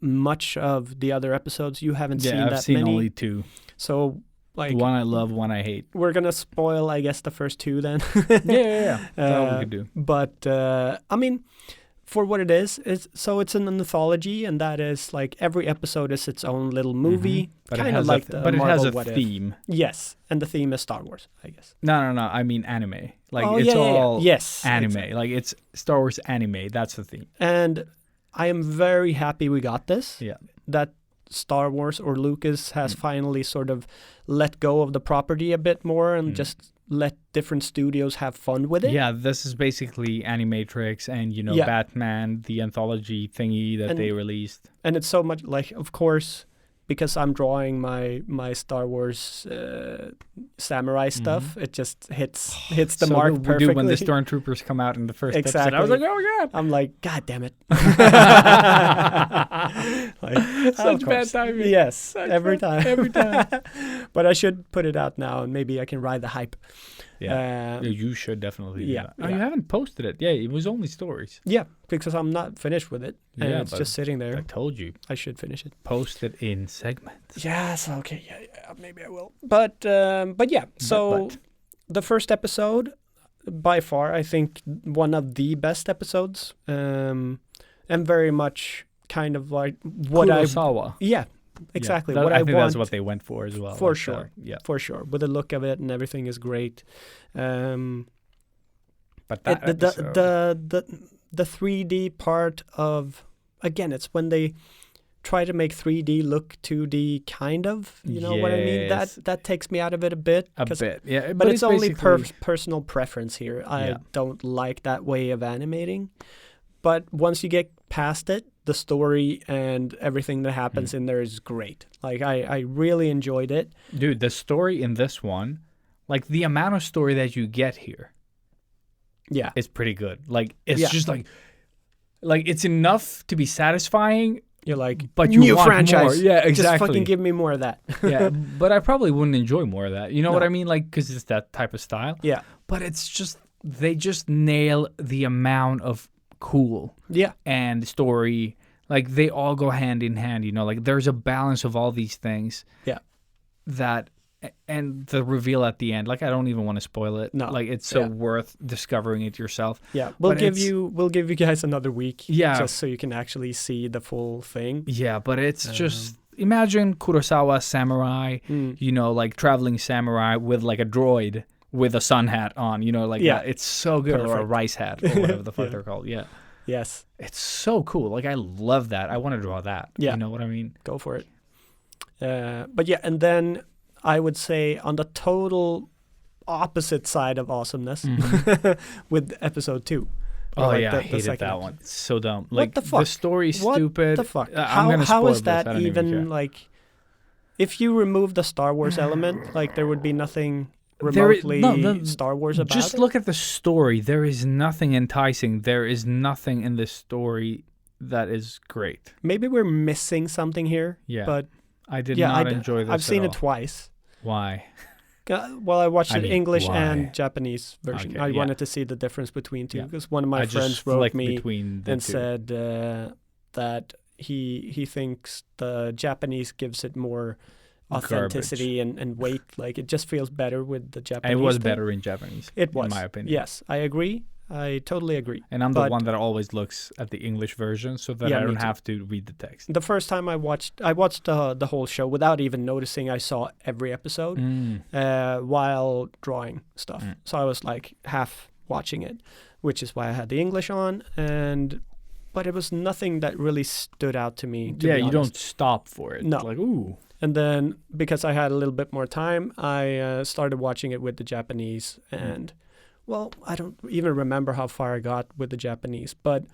much of the other episodes. You haven't seen I've that seen many, only 2. so like One I love, one I hate. we're gonna spoil, I guess, the first 2 then. Yeah. That's all we could do. But I mean, for what it is, it's an anthology, and that is like every episode is its own little movie, But it kind of has like a, the but it has Marvel a What If. theme. Yes, and the theme is Star Wars, I guess. No. I mean anime. Like Oh, it's yeah. all Yes, anime. exactly. Like it's Star Wars anime. That's the theme. And I am very happy we got this. Yeah. That Star Wars or Lucas has finally sort of let go of the property a bit more and just let different studios have fun with it. Yeah, this is basically Animatrix and, you know, Yeah. Batman, the anthology thingy that And- they released. And it's so much like, of course, because I'm drawing my Star Wars samurai stuff, it just hits the So mark we perfectly. do when the stormtroopers come out in the first episode. I was Exactly. like, oh my god. I'm like, God damn it. Such Of bad course. timing. Yes, every time. Every time. But I should put it out now and maybe I can ride the hype. Yeah. You should definitely do yeah, that. Oh, yeah. you haven't posted it. Yeah, it was only stories. Yeah, because I'm not finished with it. And Yeah, it's but just sitting there. I told you. I should finish it. Post it in segments. Yes, okay, yeah, maybe I will. But yeah, so But. the first episode, by far, I think one of the best episodes, and very much kind of like what Kurosawa. yeah, exactly Yeah, what I I think want that's what they went for as well. for like sure. Yeah. for sure. With the look of it and everything is great. But that the episode, the 3D part of, again, it's when they try to make 3D look 2D, kind of. You know what I mean? Yes. That takes me out of it a bit. a 'cause- bit. Yeah, But it's only basically- personal preference here. I Yeah. don't like that way of animating. But once you get past it, the story and everything that happens in there is great. Like, I really enjoyed it. Dude, the story in this one, like the amount of story that you get here Yeah. is pretty good. Like it's Yeah. just like it's enough to be satisfying, You're like, but you new want franchise. more. Yeah, Just exactly. fucking give me more of that. Yeah, but I probably wouldn't enjoy more of that. You know what No. I mean? Like, because it's that type of style. Yeah. But it's just they just nail the amount of cool Yeah. and story. Like they all go hand in hand. You know, like there's a balance of all these things. Yeah. That and the reveal at the end. Like I don't even want to spoil it. No. Like it's so Yeah. worth discovering it yourself. Yeah. We'll But give it's- you guys another week. Yeah. Just so you can actually see the full thing. Yeah, but it's just imagine Kurosawa samurai. You know, like traveling samurai with like a droid with a sun hat on. You know, like Yeah. that. It's so good, or a Perfect. rice hat, or whatever the fuck Yeah. they're called. Yeah. Yes. It's so cool. Like I love that. I want to draw that. Yeah. You know what I mean? Go for it. But yeah, and then I would say on the total opposite side of awesomeness with episode 2. Oh Or like yeah, the I hated second that episode. one. It's so dumb. What Like the fuck? story's What stupid. the fuck? I'm gonna How spoil is this. I that don't even care. even like? If you remove the Star Wars element, like there would be nothing There is- remotely no, Star Wars about Just it. look at the story. There is nothing enticing. There is nothing in this story that is great. Maybe we're missing something here. Yeah, But I did yeah, not enjoy this. I've seen at it all. twice. Why? Well, I watched I it mean, English why? and Japanese version. Okay, I yeah. wanted to see the difference between two Yeah. because one of my I friends just wrote flicked me between the and two. said that he thinks the Japanese gives it more authenticity and weight. Like it just feels better with the Japanese. And it was thing. better in Japanese. It was, in my opinion. Yes, I agree. I totally agree. And I'm the But- one that always looks at the English version so that Yeah, I me don't too. have to read the text. The first time I watched the whole show without even noticing. I saw every episode while drawing stuff. So I was like half watching it, which is why I had the English on. But it was nothing that really stood out to me. To Yeah, be you honest. don't stop for it. No. Like, ooh. And then because I had a little bit more time, I started watching it with the Japanese. And well, I don't even remember how far I got with the Japanese. But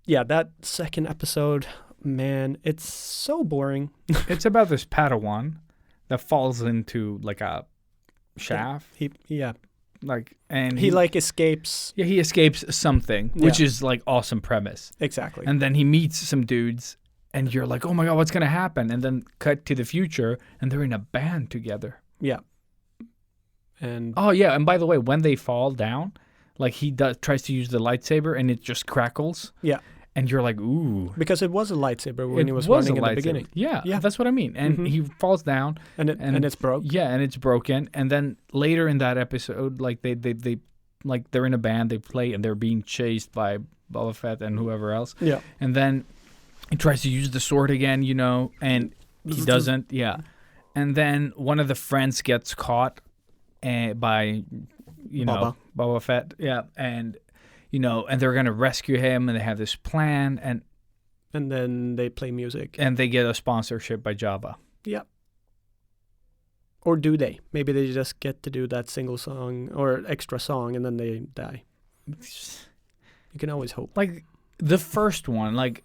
yeah, that second episode, man, it's so boring. It's about this Padawan that falls into like a shaft. Yeah, And he like escapes. yeah, he escapes something, which is like awesome premise. Exactly. And then he meets some dudes and you're like, oh my God, what's going to happen? And then cut to the future and they're in a band together. Yeah. And Oh yeah, and by the way, when they fall down, like he tries to use the lightsaber and it just crackles. yeah, And you're like, ooh. because it was a lightsaber when It he was a running in the lightsaber. beginning. Yeah, Yeah. that's what I mean. And Mhm. he falls down. And it's broke. Yeah, and it's broken. And then later in that episode, like they like they're in a band, they play, and they're being chased by Boba Fett and whoever else. Yeah. And then he tries to use the sword again, you know, and he doesn't. Yeah. And then one of the friends gets caught by, you know, Boba Fett. Yeah. And, you know, and they're going to rescue him and they have this plan. And and then they play music. And they get a sponsorship by Java. Yeah. Or do they? Maybe they just get to do that single song or extra song and then they die. You can always hope. Like the first one, like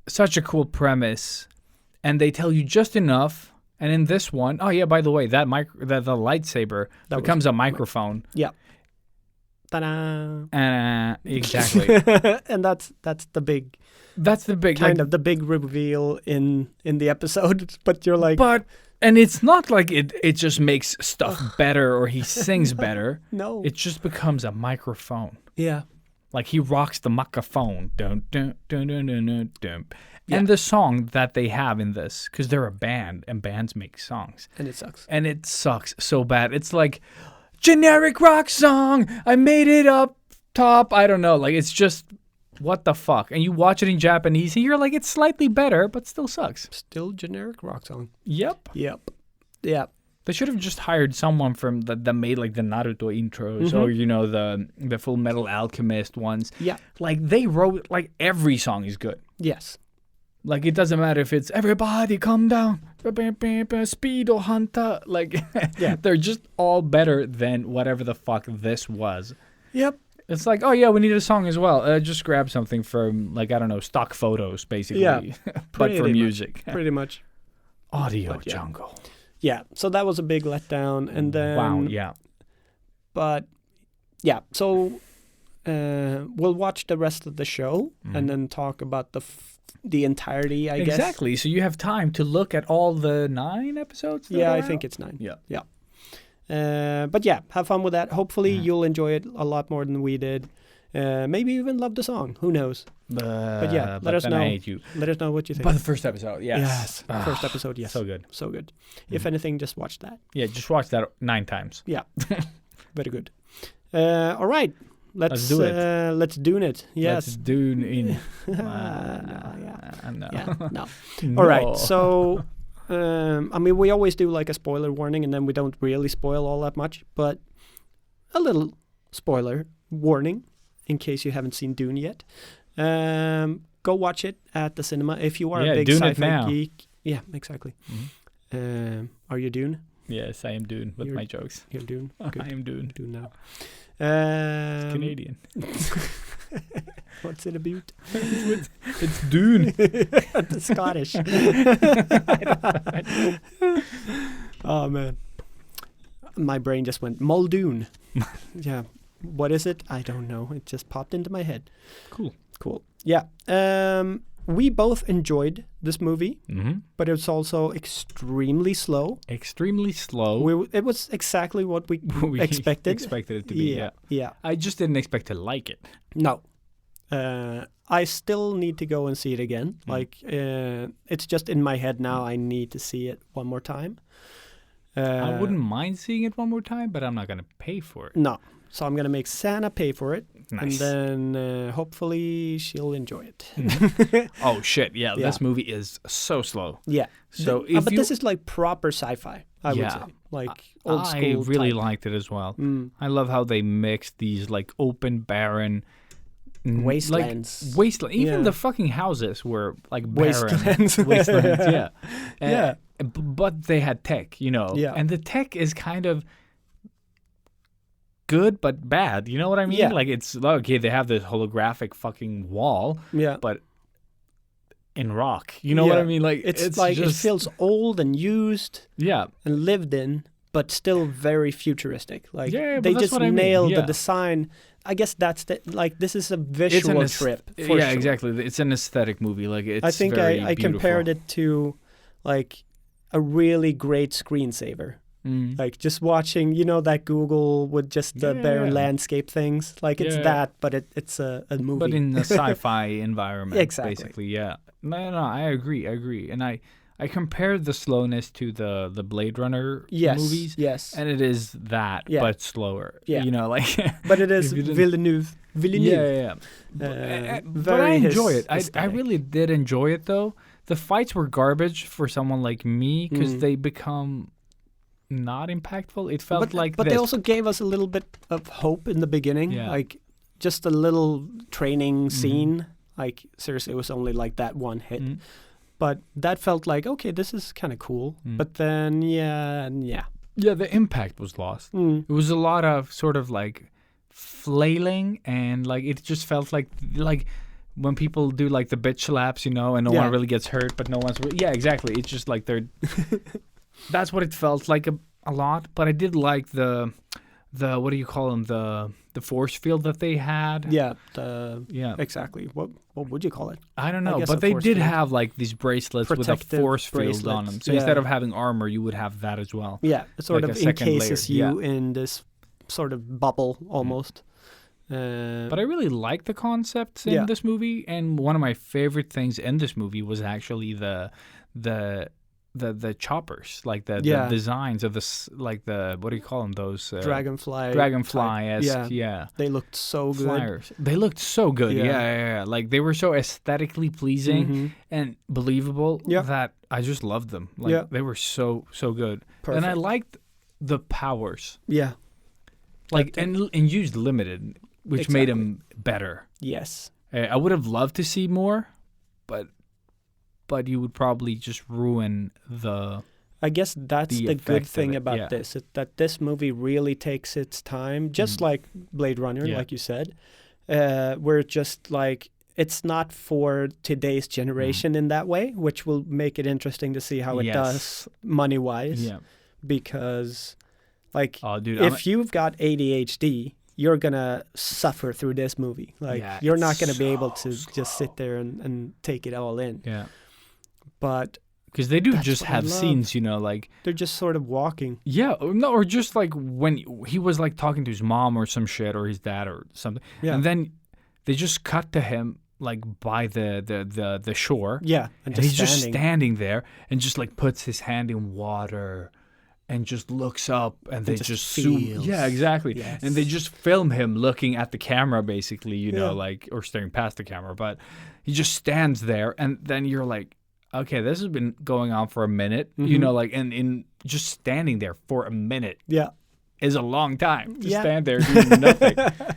such a cool premise, and they tell you just enough. And in this one, oh yeah, by the way, the lightsaber becomes a microphone. Yeah. Ta-da! Exactly. And that's the big kind of the big reveal in the episode. But you're like, and it's not like it just makes stuff better or he sings better. No. It just becomes a microphone. Yeah. Like he rocks the microphone. Dun, dun, dun, dun, dun, dun, dun. Yeah. And the song that they have in this, because they're a band and bands make songs. And it sucks. And it sucks so bad. It's like, generic rock song. I made it up top. I don't know. Like, it's just, what the fuck? And you watch it in Japanese and you're like, it's slightly better, but still sucks. Still generic rock song. Yep. Yeah. They should have just hired someone from that made like the Naruto intros or, you know, the Full Metal Alchemist ones. Yeah. Like, they wrote, like, every song is good. Yes. Like, it doesn't matter if it's everybody calm down, Speedo Hunter. Like, yeah. They're just all better than whatever the fuck this was. Yep. It's like, oh, yeah, we need a song as well. Just grab something from, like, I don't know, stock photos, basically. Yeah. But for music. Pretty much. Audio But, yeah. jungle. Yeah. So that was a big letdown. And then... Wow, yeah. But, yeah. So we'll watch the rest of the show and then talk about the entirety, I guess. Exactly. So you have time to look at all the 9 episodes? Yeah, I think it's 9. Yeah. But yeah, have fun with that. Hopefully you'll enjoy it a lot more than we did. Maybe even love the song. Who knows? But yeah, let us know. I hate you. Let us know what you think. But the first episode, yes. Yes. First episode, yes. So good. So good. If anything, just watch that. Yeah, just watch that 9 times. Yeah. Very good. All right. Let's do it. Let's Dune it. Yes. Let's Dune in. No. No. All right. So, I mean, we always do like a spoiler warning, and then we don't really spoil all that much, but a little spoiler warning in case you haven't seen Dune yet. Go watch it at the cinema if you are a big Dune it sci-fi now. geek. Yeah, exactly. Are you Dune? Yes, I am Dune with my jokes. You're Dune. Good. I am Dune. Dune now. It's Canadian. What's it about? It's Dune. The Scottish. Oh man, my brain just went Muldoon. Yeah, what is it? I don't know. It just popped into my head. Cool. Yeah. We both enjoyed this movie, but it's also extremely slow. Extremely slow. It was exactly what we expected. Expected it to be. Yeah. I just didn't expect to like it. No. I still need to go and see it again. Like, it's just in my head now. I need to see it one more time. I wouldn't mind seeing it one more time, but I'm not going to pay for it. No. So I'm going to make Santa pay for it. Nice. And then hopefully she'll enjoy it. Oh, shit. Yeah, this movie is so slow. Yeah. So but this is like proper sci-fi, I would say. Like old school I really type. liked it as well. I love how they mixed these like open, barren... Wastelands. Even the fucking houses were like barren. Wastelands. Wastelands, yeah. Yeah. But they had tech, you know. Yeah. And the tech is kind of good but bad. You know what I mean? Yeah. Like it's okay, they have this holographic fucking wall, Yeah. but in rock. You know what I mean? Like it's like just, it feels old and used yeah. and lived in, but still very futuristic. Like Yeah, but they that's just what I mean. nailed the Yeah. design. I guess that's this is a visual trip. For yeah, sure. exactly. It's an aesthetic movie. Like it's I think very I beautiful. compared it to like a really great screensaver. Like just watching, you know, that Google with just the barren landscape things. Like it's that, but it's a movie. But in a sci-fi environment, Exactly. basically, yeah. No, I agree. And I compared the slowness to the Blade Runner movies. Yes. And it is that, but slower. Yeah. You know, like... But it is if you didn't- Villeneuve. Yeah. But I Very enjoy it. I aesthetic. really did enjoy it, though. The fights were garbage for someone like me because they become not impactful. It felt But they also gave us a little bit of hope in the beginning. Yeah. Like just a little training scene. Like seriously, it was only like that one hit. Mm. But that felt like, okay, this is kind of cool. Mm. But then, yeah. Yeah, the impact was lost. Mm. It was a lot of sort of like flailing, and like it just felt like when people do like the bitch slaps, and no Yeah. one really gets hurt, but no one's yeah, exactly. It's just like they're that's what it felt like a lot. But I did like the what do you call them, the force field that they had. Yeah, Yeah. exactly. What would you call it? I don't I know, guess but a they force did field. have like these bracelets with a Protective force field on them. bracelets, So instead yeah. of having armor, you would have that as well. Yeah, it sort Like of a second layer, encases you in this sort of bubble almost. But I really like the concepts in Yeah. this movie, and one of my favorite things in this movie was actually the choppers, like the Yeah. designs of like the what do you call them? Those Dragonfly. dragonfly-esque, type. yeah. They looked so good. Flyers. They looked so good. Yeah. Yeah. Like they were so aesthetically pleasing Mhm. and believable Yeah. that I just loved them. Like Yeah. they were so good. And I Perfect. liked the powers. Yeah. Like and used limited, which made Exactly. them better. Yes. I would have loved to see more, but you would probably just ruin the I guess that's the the effect good of thing it, about yeah. this, that this movie really takes its time, just like Blade Runner, Yeah. like you said, where it's just like, it's not for today's generation in that way, which will make it interesting to see how it Yes. does money-wise, yeah. because like Oh, dude, if you've got ADHD, you're gonna suffer through this movie. Like Yeah, you're not it's gonna be able so to just sit there and take it all in. yeah, But because they do That's just what I have love. scenes, like they're just sort of walking. yeah, or just like when he was like talking to his mom or some shit or his dad or something, Yeah. and then they just cut to him like by the shore, Yeah, and and he's just just standing. standing there and just like puts his hand in water and just looks up, and they just just zoom. feels. Yeah, exactly. Yes. And they just film him looking at the camera, basically, Yeah. like, or staring past the camera. But he just stands there, and then you're like, okay, this has been going on for a minute, Mhm. like, and in just standing there for a minute Yeah, is a long time to Yeah. stand there doing nothing.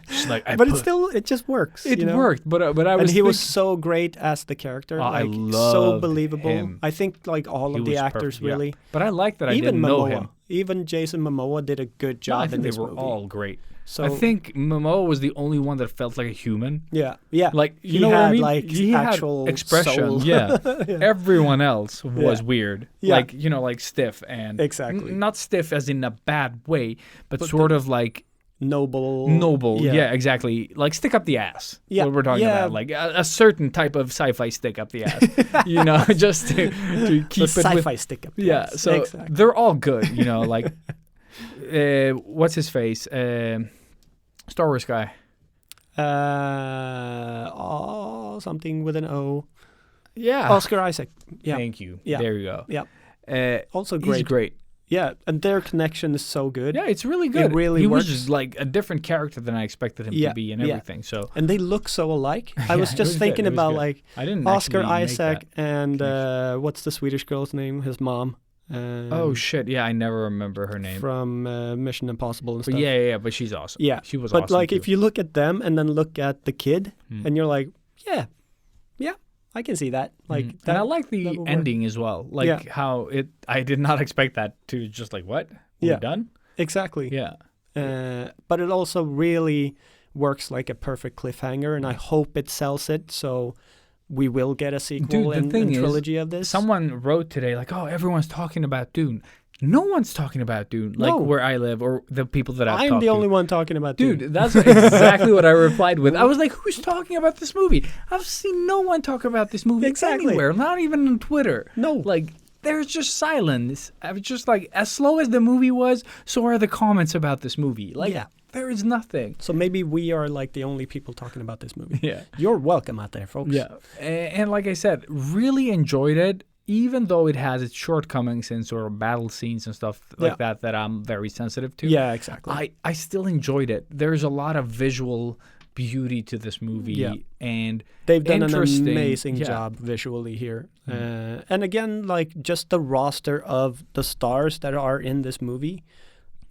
Just like, but it just works. it you know? worked. But I was, And he was thinking- so great as the character, Oh, I like so loved believable. him. I think like all He of the was actors perfect, yeah. really. But I like that I Even didn't know Momoa, him. even Jason Momoa did a good No, job I in think this they were movie. all great. So I think Momoa was the only one that felt like a human. yeah, Like, you he know had what I mean? like He actual had expression. soul. Yeah. Everyone else was Yeah. weird. Yeah. Like, like stiff and Exactly. not stiff as in a bad way, but But sort of like noble. Yeah. Exactly. Like stick up the ass. Yeah. What we're talking Yeah. about. Like a certain type of sci-fi stick up the ass. Just to The keep it with sci-fi stick up. yeah, yes, so exactly. they're all good, like what's his face? Star Wars guy. Something with an O. Yeah. Oscar Isaac. Yeah, Thank you. Yeah. There you go. Yeah. Also He's great. great. Yeah, and their connection is so good. Yeah, it's really good. really he works. was just like a different character than I expected him Yeah, to be and yeah. everything. So And they look so alike. I Yeah, was it just was thinking good, it was about good. like I didn't Oscar actually make Isaac that and connection. what's the Swedish girl's name? His mom. Oh shit! Yeah, I never remember her name. From Mission Impossible and But stuff. yeah, but she's awesome. Yeah, she was but awesome. like if you look at them and then look at the kid, Mm. and you're like, yeah, I can see that. Like, and that, I like that the would work. ending as well. Like Yeah. how it. I did not expect that to just like what? We're Yeah. done. Exactly. Yeah. But it also really works like a perfect cliffhanger, and I hope it sells it. So we will get a sequel Dude, the and thing is, trilogy of this. Someone wrote today like, "Oh, everyone's talking about Dune." No one's talking about Dune, like No. where I live or the people that I've I'm talked the to. only one talking about Dude, Dune. that's exactly what I replied with. I was like, who's talking about this movie? I've seen no one talk about this movie Exactly. anywhere, not even on Twitter. No. Like, there's just silence. I was just like, as slow as the movie was, so are the comments about this movie. Like, Yeah. there is nothing. So maybe we are like the only people talking about this movie. Yeah. You're welcome out there, folks. Yeah. And like I said, really enjoyed it, even though it has its shortcomings in sort of battle scenes and stuff like that I'm very sensitive to. Yeah, exactly. I still enjoyed it. There's a lot of visual beauty to this movie. Yeah. And They've done an interesting- amazing yeah. job visually here. And again, like just the roster of the stars that are in this movie,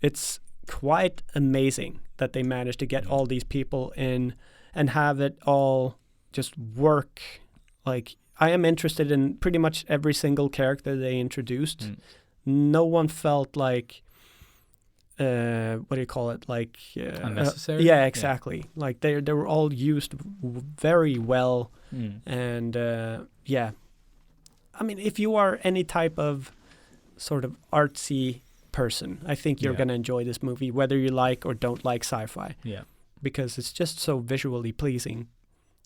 it's quite amazing that they managed to get all these people in and have it all just work. Like, I am interested in pretty much every single character they introduced. No one felt like, what do you call it? Like unnecessary. Yeah, exactly. Like they were all used very well, and yeah. I mean, if you are any type of sort of artsy person, I think you're gonna enjoy this movie, whether you like or don't like sci-fi. Yeah, because it's just so visually pleasing.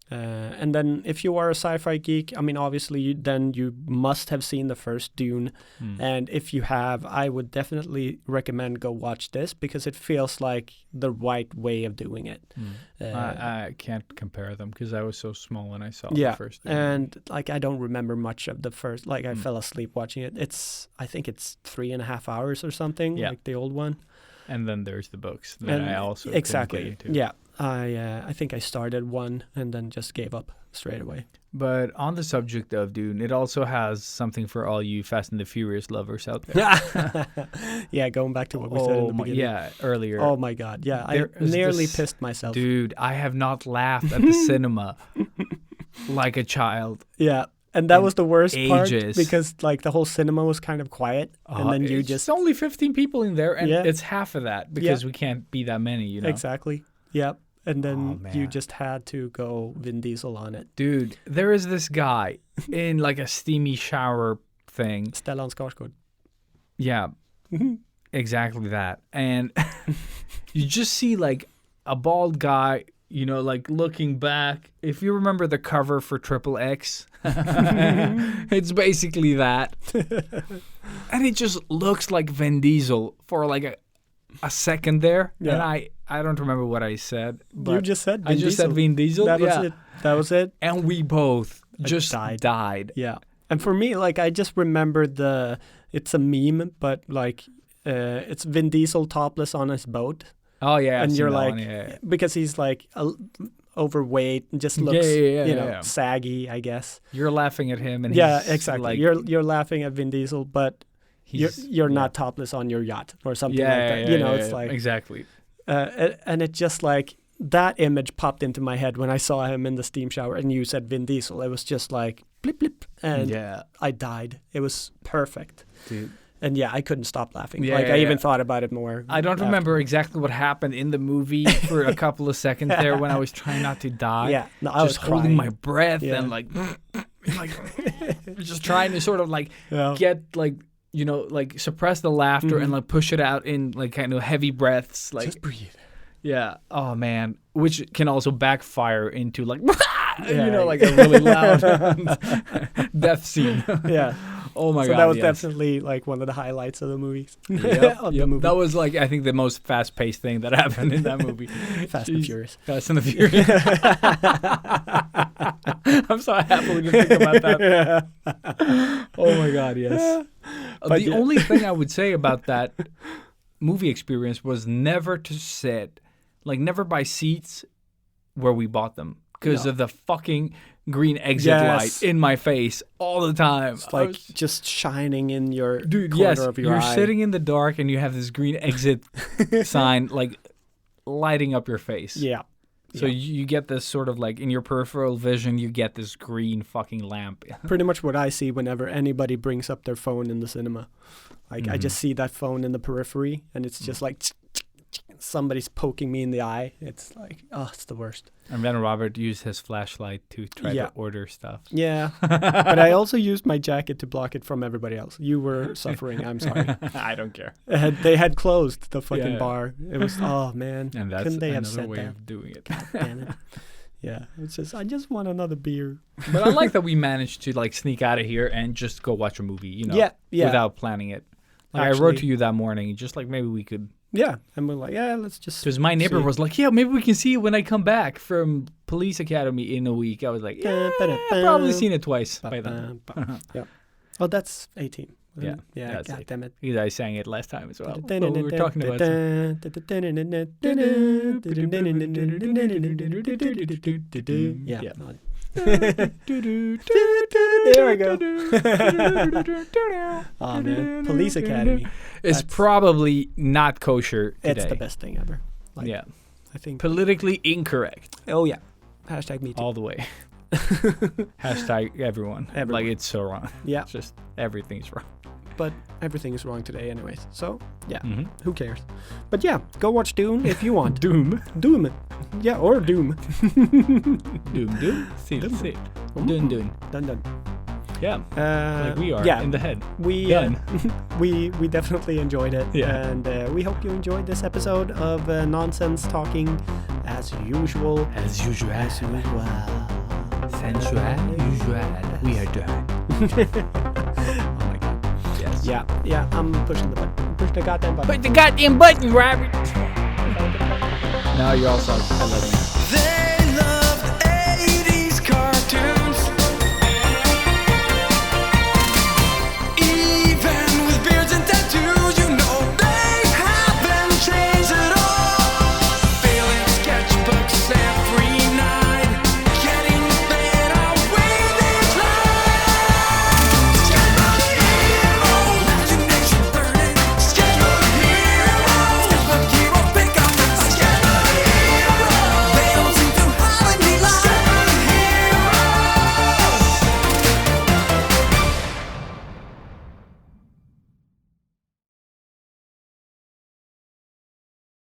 And then if you are a sci-fi geek, I mean, obviously, you must have seen the first Dune. And if you have, I would definitely recommend go watch this because it feels like the right way of doing it. I can't compare them because I was so small when I saw the first Dune. And like I don't remember much of the first. Like I fell asleep watching it. I think it's 3.5 hours or something, like the old one. And then there's the books that I also exactly couldn't get into. Yeah. I think I started one and then just gave up straight away. But on the subject of Dune, it also has something for all you Fast and the Furious lovers out there. Yeah, going back to what we said in the beginning. Yeah, earlier. Oh my God, yeah, I nearly pissed myself. Dude, I have not laughed at the cinema like a child. Yeah. And that was the worst part ages. because like the whole cinema was kind of quiet, and then you It's only 15 people in there, and it's half of that because we can't be that many, you know. Exactly. Yep. And then you just had to go Vin Diesel on it. Dude, there is this guy in like a steamy shower thing. Stellan Skarsgård. Yeah, exactly that. And you just see like a bald guy, you know, like looking back. If you remember the cover for XX, it's basically that. And it just looks like Vin Diesel for like a second there. Yeah. And I don't remember what I said. But You just said Vin I just Diesel. said Vin Diesel. That was it. That was it. And we both just died. Yeah. And for me, like, I just remembered it's a meme, but like, it's Vin Diesel topless on his boat. Oh, yeah. And I've you're seen that like, one, yeah. because he's like overweight and just looks, saggy, I guess. You're laughing at him. And Yeah, he's exactly. Like, you're laughing at Vin Diesel, but you're not topless on your yacht or something like that. It's like exactly. And it just like that image popped into my head when I saw him in the steam shower, and you said Vin Diesel. It was just like blip blip, and I died. It was perfect, dude. And I couldn't stop laughing. I even thought about it more. I don't remember exactly what happened in the movie for a couple of seconds there when I was trying not to die. Yeah, no, I was holding crying. my breath and like just trying to sort of like get like, you know, like suppress the laughter and like push it out in like kind of heavy breaths. Like just breathe. Yeah. Oh man. Which can also backfire into like, you know, like a really loud death scene. Yeah. Oh my God. So God. that was definitely like one of the highlights of the movies. Yep. The movie. That was like, I think, the most fast-paced thing that happened in that movie. Fast and Furious. Fast and the Furious. I'm so happy when you think about that. Oh my God, yes. The only thing I would say about that movie experience was never to sit, like never buy seats where we bought them because of the fucking green exit light in my face all the time. It's like just shining in your corner of your eye. You're sitting in the dark and you have this green exit sign like lighting up your face. Yeah. So you get this sort of like in your peripheral vision, you get this green fucking lamp. Pretty much what I see whenever anybody brings up their phone in the cinema. Like I just see that phone in the periphery, and it's just like somebody's poking me in the eye. It's like, oh, it's the worst. And then Robert used his flashlight to try to order stuff. Yeah, but I also used my jacket to block it from everybody else. You were suffering. I'm sorry. I don't care. They had closed the fucking bar. It was, oh man. And that's couldn't they have another said way that? of doing it. God damn it. Yeah, it's just, I just want another beer. But I like that we managed to like sneak out of here and just go watch a movie, you know, without planning it. Actually, I wrote to you that morning, just like maybe we could. Yeah, and we're like, let's just. Because my neighbor was like, maybe we can see it when I come back from police academy in a week. I was like, I've probably seen it twice by then. Yeah. Oh, that's 18. Yeah. Yeah, God damn it. Because I sang it last time as well. We were talking about it. Yeah. There we go. Oh man, Police Academy. It's probably not kosher today. It's the best thing ever. Like, yeah. I think politically incorrect. Oh yeah. Hashtag me too. All the way. Hashtag everyone. Everyone. Like, it's so wrong. Yeah. It's just everything's wrong. But everything is wrong today anyways. So, yeah, Mhm. who cares? But yeah, go watch Dune if you want. Doom. Doom. Yeah, or Doom. Doom. See. Dune. Done. Yeah. Like we are yeah, in the head. we Done. we definitely enjoyed it. Yeah. And we hope you enjoyed this episode of Nonsense Talking as usual. As usual. As usual. Sensual. Usual. We are done. Oh my god. Yes. Yeah, I'm pushing the button. Push the goddamn button. Put the goddamn button, Robert. Now you're all sorry. I love you.